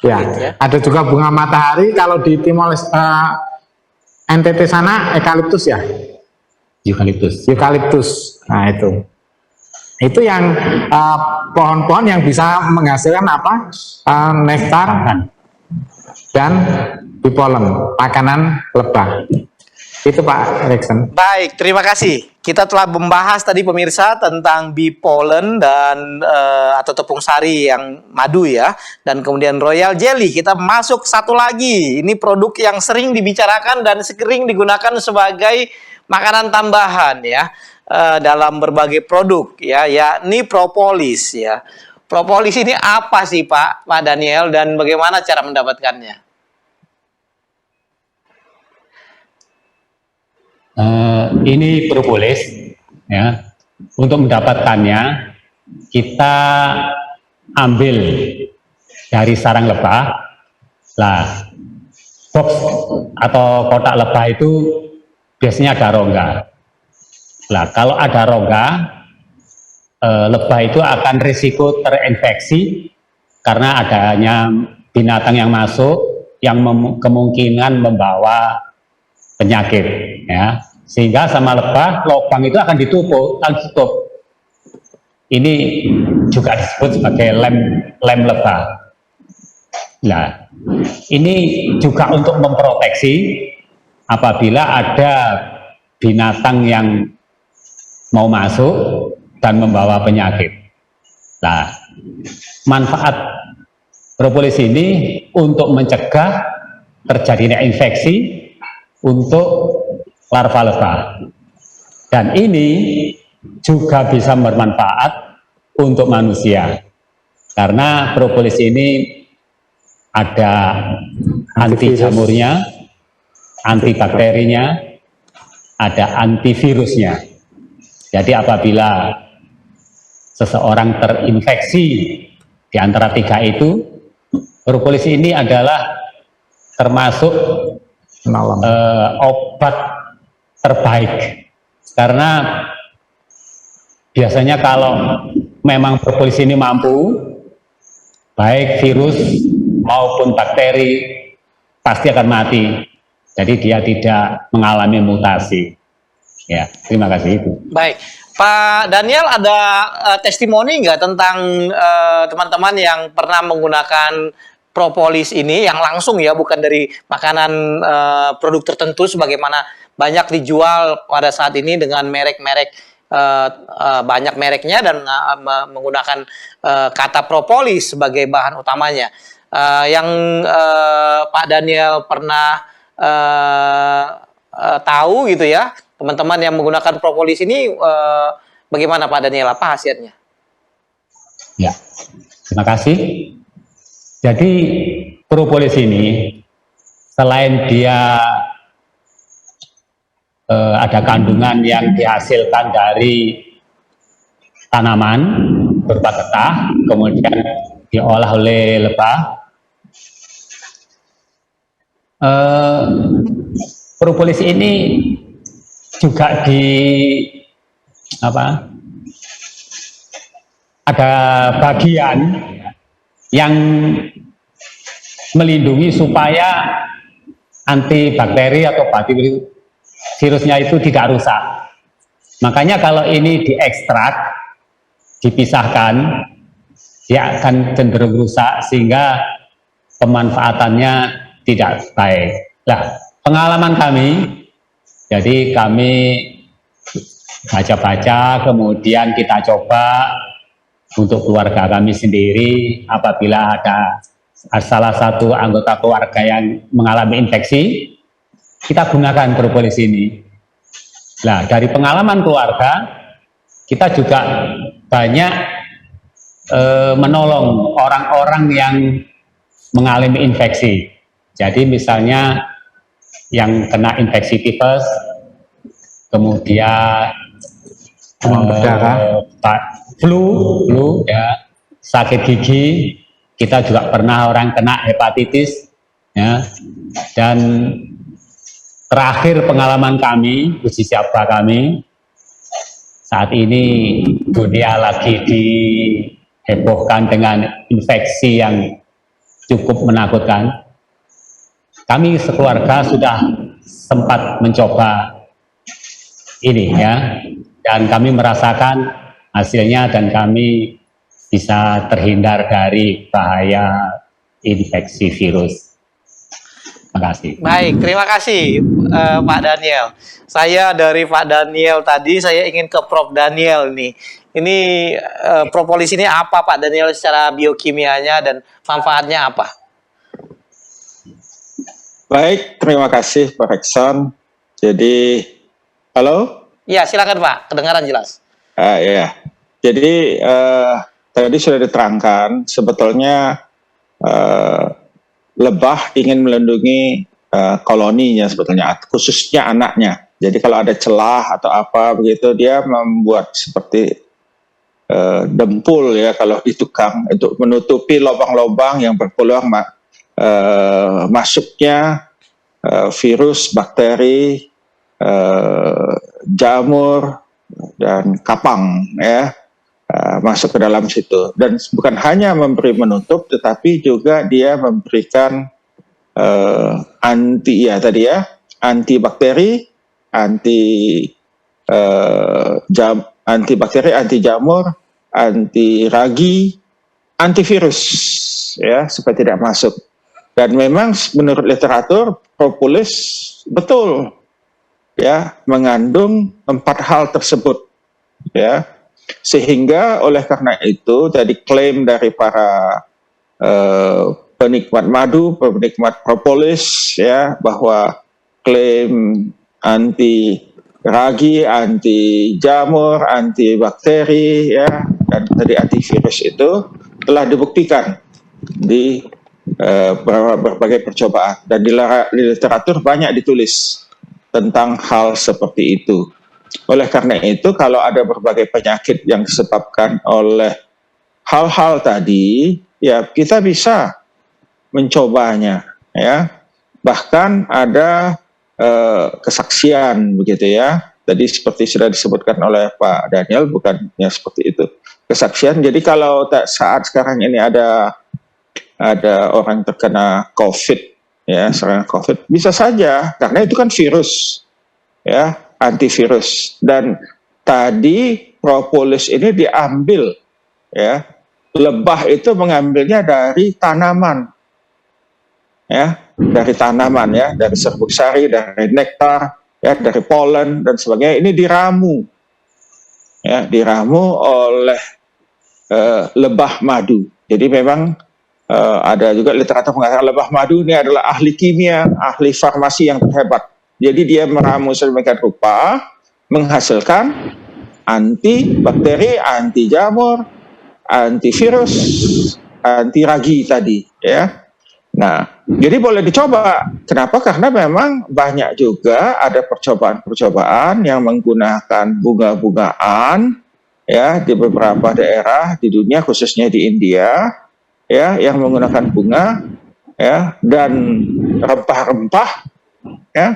Ya, ada juga bunga matahari. Kalau di Timor NTT sana ekaliptus ya. Eukaliptus. Nah, itu yang pohon-pohon yang bisa menghasilkan apa? Nektar dan bipolen, makanan lebah. Itu Pak Erikson. Baik, terima kasih. Kita telah membahas tadi pemirsa tentang bee pollen dan atau tepung sari yang madu ya, dan kemudian royal jelly. Kita masuk satu lagi. Ini produk yang sering dibicarakan dan sering digunakan sebagai makanan tambahan ya dalam berbagai produk ya, yakni propolis ya. Propolis ini apa sih Pak Daniel, dan bagaimana cara mendapatkannya? Ini propolis ya. Untuk mendapatkannya kita ambil dari sarang lebah. Lah, box atau kotak lebah itu biasanya ada rongga. Nah, kalau ada rongga, lebah itu akan risiko terinfeksi karena adanya binatang yang masuk yang kemungkinan membawa penyakit, ya. Sehingga sama lebah, lubang itu akan ditutup. Ini juga disebut sebagai lem lebah. Nah, ini juga untuk memproteksi apabila ada binatang yang mau masuk dan membawa penyakit. Nah, manfaat propolis ini untuk mencegah terjadinya infeksi untuk larva lebah. Dan ini juga bisa bermanfaat untuk manusia. Karena propolis ini ada anti jamurnya, antibakterinya, ada antivirusnya. Jadi apabila seseorang terinfeksi di antara 3 itu, propolis ini adalah termasuk obat terbaik. Karena biasanya kalau memang propolis ini mampu, baik virus maupun bakteri pasti akan mati. Jadi dia tidak mengalami mutasi. Ya, terima kasih Ibu. Baik, Pak Daniel, ada testimoni nggak tentang teman-teman yang pernah menggunakan propolis ini yang langsung ya, bukan dari makanan produk tertentu sebagaimana banyak dijual pada saat ini dengan merek-merek banyak mereknya dan menggunakan kata propolis sebagai bahan utamanya. Yang Pak Daniel pernah tahu gitu ya, teman-teman yang menggunakan propolis ini bagaimana Pak Daniel, apa hasilnya? Ya, terima kasih. Jadi propolis ini selain dia ada kandungan yang dihasilkan dari tanaman berupa getah, kemudian diolah oleh lebah. Propolis ini juga ada bagian yang melindungi supaya antibakteri atau virusnya itu tidak rusak. Makanya kalau ini diekstrak, dipisahkan, dia akan cenderung rusak, sehingga pemanfaatannya tidak baik. Nah, pengalaman kami, jadi kami baca-baca, kemudian kita coba untuk keluarga kami sendiri, apabila ada salah satu anggota keluarga yang mengalami infeksi, kita gunakan propolis ini. Nah, dari pengalaman keluarga, kita juga banyak menolong orang-orang yang mengalami infeksi. Jadi misalnya yang kena infeksi tipes, kemudian flu ya, sakit gigi, kita juga pernah orang kena hepatitis, ya, dan terakhir pengalaman kami, uji coba kami, saat ini dunia lagi dihebohkan dengan infeksi yang cukup menakutkan. Kami sekeluarga sudah sempat mencoba ini ya, dan kami merasakan hasilnya dan kami bisa terhindar dari bahaya infeksi virus. Terima kasih. Baik, terima kasih Pak Daniel. Saya dari Pak Daniel tadi, saya ingin ke Prof. Daniel nih. Ini propolis ini apa Pak Daniel secara biokimianya dan manfaatnya apa? Baik, terima kasih Pak Rekson. Jadi, halo? Ya, silakan Pak, kedengaran jelas. Ya, jadi tadi sudah diterangkan sebetulnya lebah ingin melindungi koloninya sebetulnya, khususnya anaknya. Jadi kalau ada celah atau apa begitu, dia membuat seperti dempul ya kalau di tukang untuk menutupi lubang-lubang yang berpeluang masuknya virus, bakteri, jamur dan kapang ya masuk ke dalam situ. Dan bukan hanya memberi menutup, tetapi juga dia memberikan anti bakteri, anti jamur, anti ragi, antivirus ya supaya tidak masuk. Dan memang menurut literatur propolis betul ya mengandung 4 hal tersebut ya, sehingga oleh karena itu jadi klaim dari para penikmat madu, penikmat propolis ya, bahwa klaim anti ragi, anti jamur, anti bakteri ya, dan tadi antivirus itu telah dibuktikan di berbagai percobaan, dan di literatur banyak ditulis tentang hal seperti itu. Oleh karena itu, kalau ada berbagai penyakit yang disebabkan oleh hal-hal tadi, ya kita bisa mencobanya, ya. Bahkan ada kesaksian begitu ya. Tadi seperti sudah disebutkan oleh Pak Daniel, bukannya seperti itu. Kesaksian. Jadi kalau saat sekarang ini ada orang terkena COVID, ya, serangan COVID, bisa saja karena itu kan virus, ya, antivirus. Dan tadi propolis ini diambil, ya, lebah itu mengambilnya dari tanaman, ya, dari tanaman, ya, dari serbuk sari, dari nektar, ya, dari polen dan sebagainya. Ini diramu, ya, diramu oleh lebah madu. Jadi memang ada juga literatur mengatakan lebah madu ini adalah ahli kimia, ahli farmasi yang terhebat. Jadi dia meramu sedemikian rupa menghasilkan anti bakteri, anti jamur, antivirus, anti ragi tadi, ya. Nah, jadi boleh dicoba. Kenapa? Karena memang banyak juga ada percobaan-percobaan yang menggunakan bunga-bungaan, ya, di beberapa daerah di dunia, khususnya di India, ya, yang menggunakan bunga, ya, dan rempah-rempah, ya,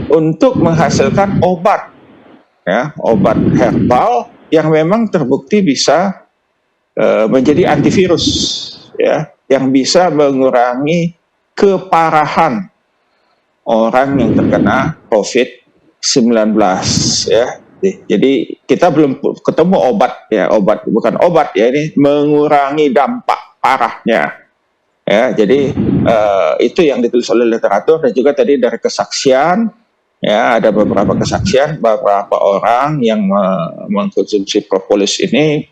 untuk menghasilkan obat, ya, obat herbal yang memang terbukti bisa menjadi antivirus, ya, yang bisa mengurangi keparahan orang yang terkena COVID-19, ya. Jadi kita belum ketemu obat, ya, obat bukan obat, ya, ini mengurangi dampak parahnya, Ya, jadi itu yang ditulis oleh literatur, dan juga tadi dari kesaksian, ya ada beberapa kesaksian beberapa orang yang mengkonsumsi propolis ini,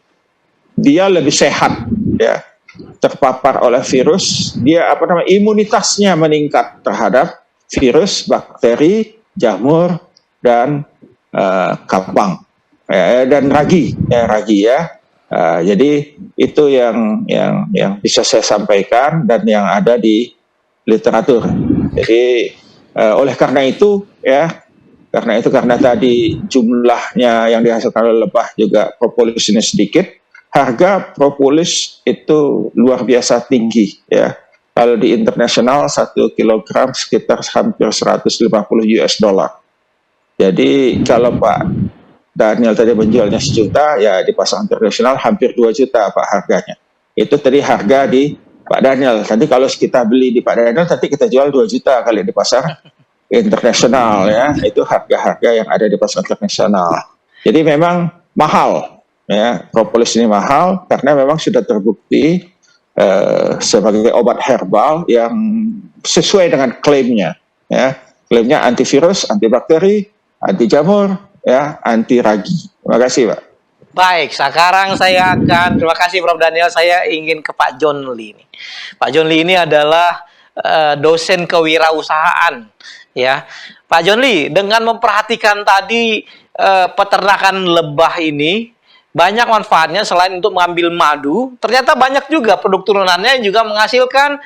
dia lebih sehat, ya, terpapar oleh virus, dia imunitasnya meningkat terhadap virus, bakteri, jamur, dan kapang, ya, dan ragi ya. Jadi itu yang bisa saya sampaikan dan yang ada di literatur. Jadi oleh karena itu, ya, karena tadi jumlahnya yang dihasilkan oleh lebah juga propolis ini sedikit, harga propolis itu luar biasa tinggi, ya. Kalau di internasional 1 kilogram sekitar hampir 150 US dollar. Jadi kalau Pak Daniel tadi menjualnya 1 juta, ya di pasar internasional hampir 2 juta Pak harganya. Itu tadi harga di Pak Daniel. Nanti kalau kita beli di Pak Daniel, nanti kita jual 2 juta kali di pasar internasional, ya. Itu harga-harga yang ada di pasar internasional. Jadi memang mahal, ya. Propolis ini mahal karena memang sudah terbukti sebagai obat herbal yang sesuai dengan klaimnya, ya. Klaimnya antivirus, antibakteri, anti jamur, ya, anti ragi. Terima kasih, Pak. Baik, sekarang terima kasih Prof. Daniel, saya ingin ke Pak John Lee. Pak John Lee ini adalah dosen kewirausahaan, ya. Pak John Lee, dengan memperhatikan tadi peternakan lebah ini, banyak manfaatnya selain untuk mengambil madu, ternyata banyak juga produk turunannya yang juga menghasilkan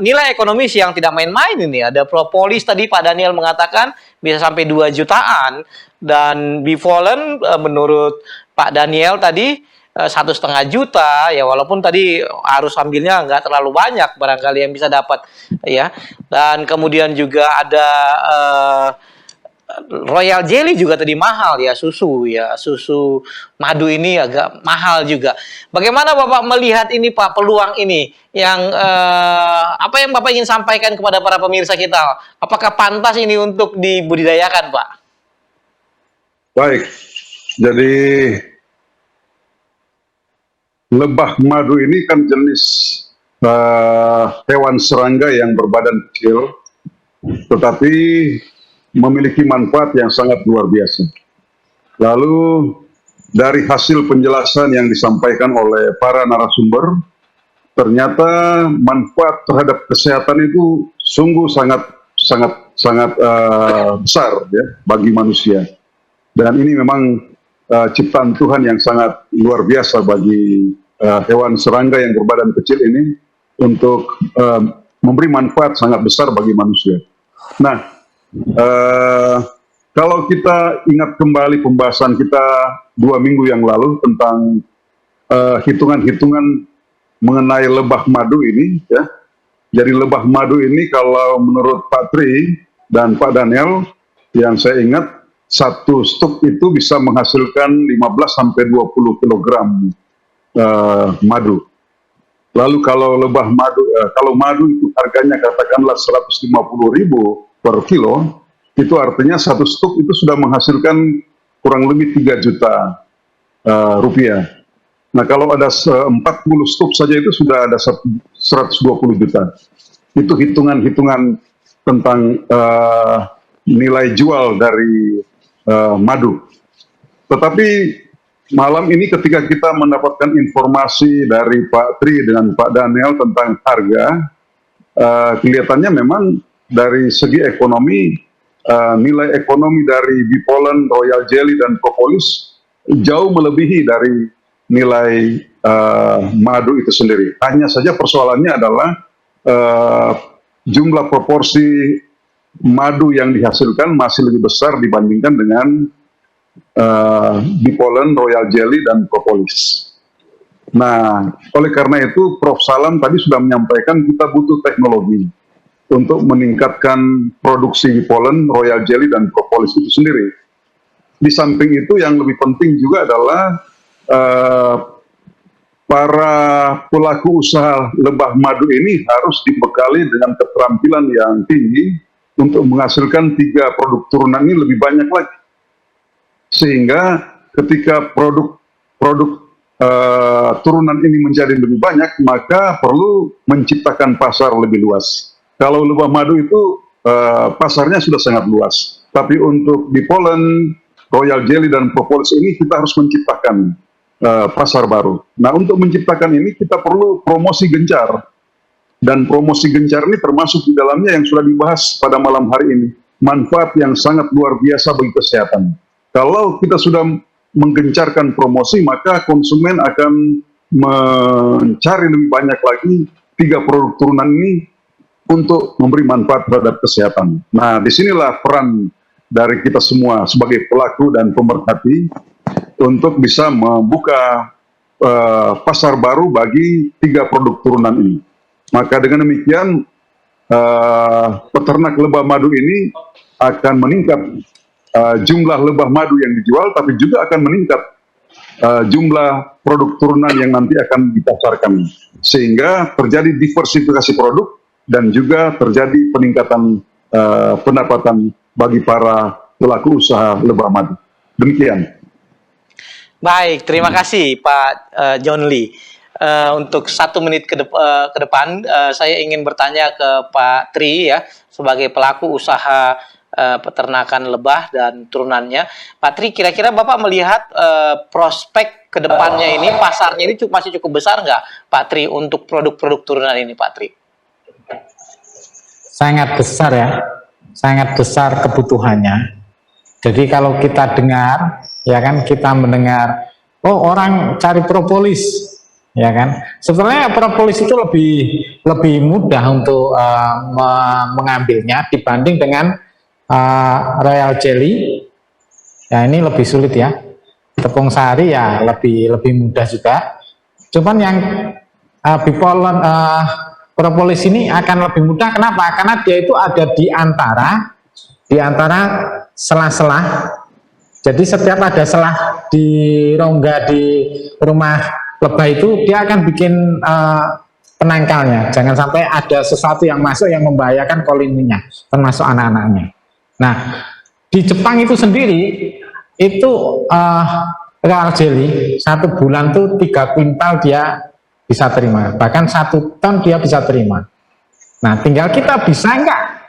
nilai ekonomis yang tidak main-main ini. Ada propolis tadi Pak Daniel mengatakan bisa sampai 2 jutaan, dan bivolen menurut Pak Daniel tadi 1,5 juta, ya, walaupun tadi harus ambilnya nggak terlalu banyak barangkali yang bisa dapat, ya. Dan kemudian juga ada Royal Jelly juga tadi mahal, ya, susu madu ini agak mahal juga. Bagaimana Bapak melihat ini, Pak, peluang ini yang apa yang Bapak ingin sampaikan kepada para pemirsa kita? Apakah pantas ini untuk dibudidayakan, Pak? Baik, jadi lebah madu ini kan jenis hewan serangga yang berbadan kecil, tetapi memiliki manfaat yang sangat luar biasa. Lalu dari hasil penjelasan yang disampaikan oleh para narasumber, ternyata manfaat terhadap kesehatan itu sungguh sangat besar, ya, bagi manusia. Dan ini memang ciptaan Tuhan yang sangat luar biasa bagi hewan serangga yang berbadan kecil ini untuk memberi manfaat sangat besar bagi manusia. Nah, kalau kita ingat kembali pembahasan kita 2 minggu yang lalu tentang hitungan-hitungan mengenai lebah madu ini, ya. Jadi lebah madu ini kalau menurut Pak Tri dan Pak Daniel yang saya ingat, 1 stuk itu bisa menghasilkan 15-20 kg madu. Lalu kalau lebah madu, kalau madu itu harganya katakanlah 150.000 per kilo, itu artinya 1 stuk itu sudah menghasilkan kurang lebih 3 juta rupiah. Nah, kalau ada 40 stuk saja itu sudah ada 120 juta. Itu hitungan-hitungan tentang nilai jual dari madu. Tetapi malam ini ketika kita mendapatkan informasi dari Pak Tri dengan Pak Daniel tentang harga, kelihatannya memang dari segi ekonomi, nilai ekonomi dari bivolen, Royal Jelly, dan propolis jauh melebihi dari nilai madu itu sendiri. Hanya saja persoalannya adalah jumlah proporsi madu yang dihasilkan masih lebih besar dibandingkan dengan bivolen, Royal Jelly, dan propolis. Nah, oleh karena itu Prof. Salam tadi sudah menyampaikan kita butuh teknologi untuk meningkatkan produksi bivolen, Royal Jelly, dan propolis itu sendiri. Di samping itu yang lebih penting juga adalah para pelaku usaha lebah madu ini harus dibekali dengan keterampilan yang tinggi untuk menghasilkan 3 produk turunan ini lebih banyak lagi. Sehingga ketika produk turunan ini menjadi lebih banyak, maka perlu menciptakan pasar lebih luas. Kalau lebah madu itu pasarnya sudah sangat luas, tapi untuk di Poland, Royal Jelly dan Propolis ini kita harus menciptakan pasar baru. Nah, untuk menciptakan ini kita perlu promosi gencar, dan promosi gencar ini termasuk di dalamnya yang sudah dibahas pada malam hari ini, manfaat yang sangat luar biasa bagi kesehatan. Kalau kita sudah menggencarkan promosi, maka konsumen akan mencari lebih banyak lagi 3 produk turunan ini untuk memberi manfaat terhadap kesehatan. Nah, disinilah peran dari kita semua sebagai pelaku dan pemerhati untuk bisa membuka pasar baru bagi 3 produk turunan ini. Maka dengan demikian peternak lebah madu ini akan meningkat jumlah lebah madu yang dijual, tapi juga akan meningkat jumlah produk turunan yang nanti akan dipasarkan, sehingga terjadi diversifikasi produk dan juga terjadi peningkatan pendapatan bagi para pelaku usaha lebah madu. Demikian. Baik, terima kasih Pak John Lee. Untuk 1 menit ke depan, saya ingin bertanya ke Pak Tri ya, sebagai pelaku usaha peternakan lebah dan turunannya. Pak Tri, kira-kira Bapak melihat prospek ke depannya ini, pasarnya ini masih cukup besar nggak, Pak Tri, untuk produk-produk turunan ini, Pak Tri? Sangat besar ya, sangat besar kebutuhannya. Jadi kalau kita dengar, ya kan, kita mendengar, oh orang cari propolis, ya kan. Sebenarnya propolis itu lebih mudah untuk mengambilnya dibanding dengan Royal Jelly. Ya ini lebih sulit ya. Tepung sari ya lebih mudah juga. Cuman yang bipolen propolis ini akan lebih mudah. Kenapa? Karena dia itu ada di antara sela-sela. Jadi setiap ada selah di rongga di rumah lebah itu, dia akan bikin penangkalnya. Jangan sampai ada sesuatu yang masuk yang membahayakan koloninya, termasuk anak-anaknya. Nah, di Jepang itu sendiri itu Royal Jelly 1 bulan tuh 3 kuintal dia bisa terima, bahkan 1 ton dia bisa terima. Nah, tinggal kita bisa enggak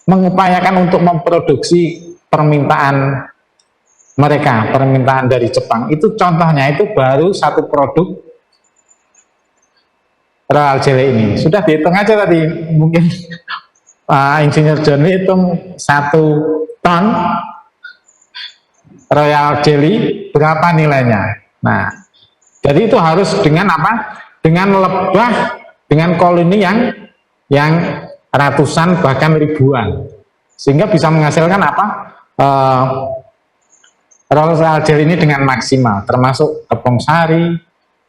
mengupayakan untuk memproduksi permintaan mereka, permintaan dari Jepang. Itu contohnya, itu baru 1 produk Royal Jelly ini. Sudah dihitung aja tadi, mungkin Insinyur John hitung 1 ton Royal Jelly berapa nilainya. Nah, jadi itu harus dengan apa? Dengan lebah, dengan koloni yang ratusan bahkan ribuan, sehingga bisa menghasilkan apa? Royal Jelly ini dengan maksimal, termasuk tepung sari,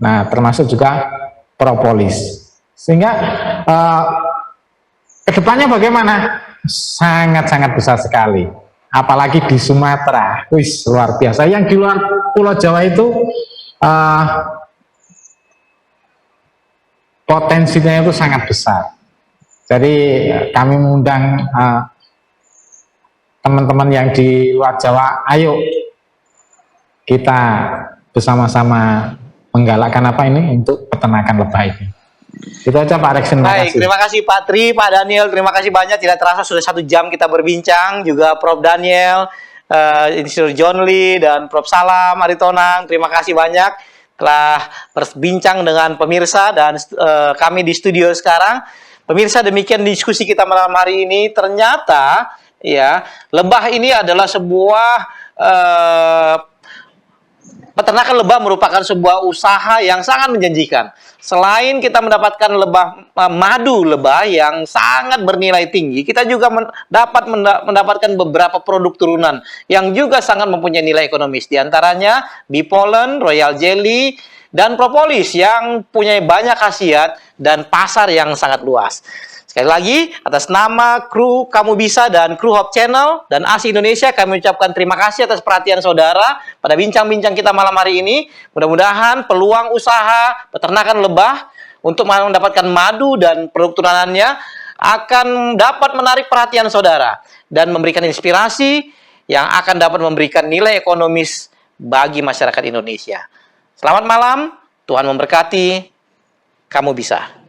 nah termasuk juga propolis. Sehingga kedepannya bagaimana? Sangat-sangat besar sekali. Apalagi di Sumatera, wis luar biasa. Yang di luar Pulau Jawa itu potensinya itu sangat besar. Jadi kami mengundang teman-teman yang di luar Jawa, ayo kita bersama-sama menggalakkan apa ini untuk peternakan lebah ini. Itu aja Pak Rex. Baik, terima kasih Pak Tri, Pak Daniel, terima kasih banyak. Tidak terasa sudah 1 jam kita berbincang. Juga Prof Daniel, Insinyur John Lee, dan Prof Salam Aritonang, terima kasih banyak telah berbincang dengan pemirsa dan kami di studio sekarang. Pemirsa, demikian diskusi kita malam hari ini. Ternyata ya, lebah ini adalah sebuah peternakan lebah merupakan sebuah usaha yang sangat menjanjikan. Selain kita mendapatkan madu lebah yang sangat bernilai tinggi, kita juga dapat mendapatkan beberapa produk turunan yang juga sangat mempunyai nilai ekonomis. Di antaranya bipolen, Royal Jelly, dan propolis yang punya banyak khasiat dan pasar yang sangat luas. Sekali lagi, atas nama kru Kamu Bisa dan kru Hope Channel dan ASI Indonesia, kami ucapkan terima kasih atas perhatian saudara pada bincang-bincang kita malam hari ini. Mudah-mudahan peluang usaha peternakan lebah untuk mendapatkan madu dan produk turunannya akan dapat menarik perhatian saudara dan memberikan inspirasi yang akan dapat memberikan nilai ekonomis bagi masyarakat Indonesia. Selamat malam, Tuhan memberkati, kamu bisa.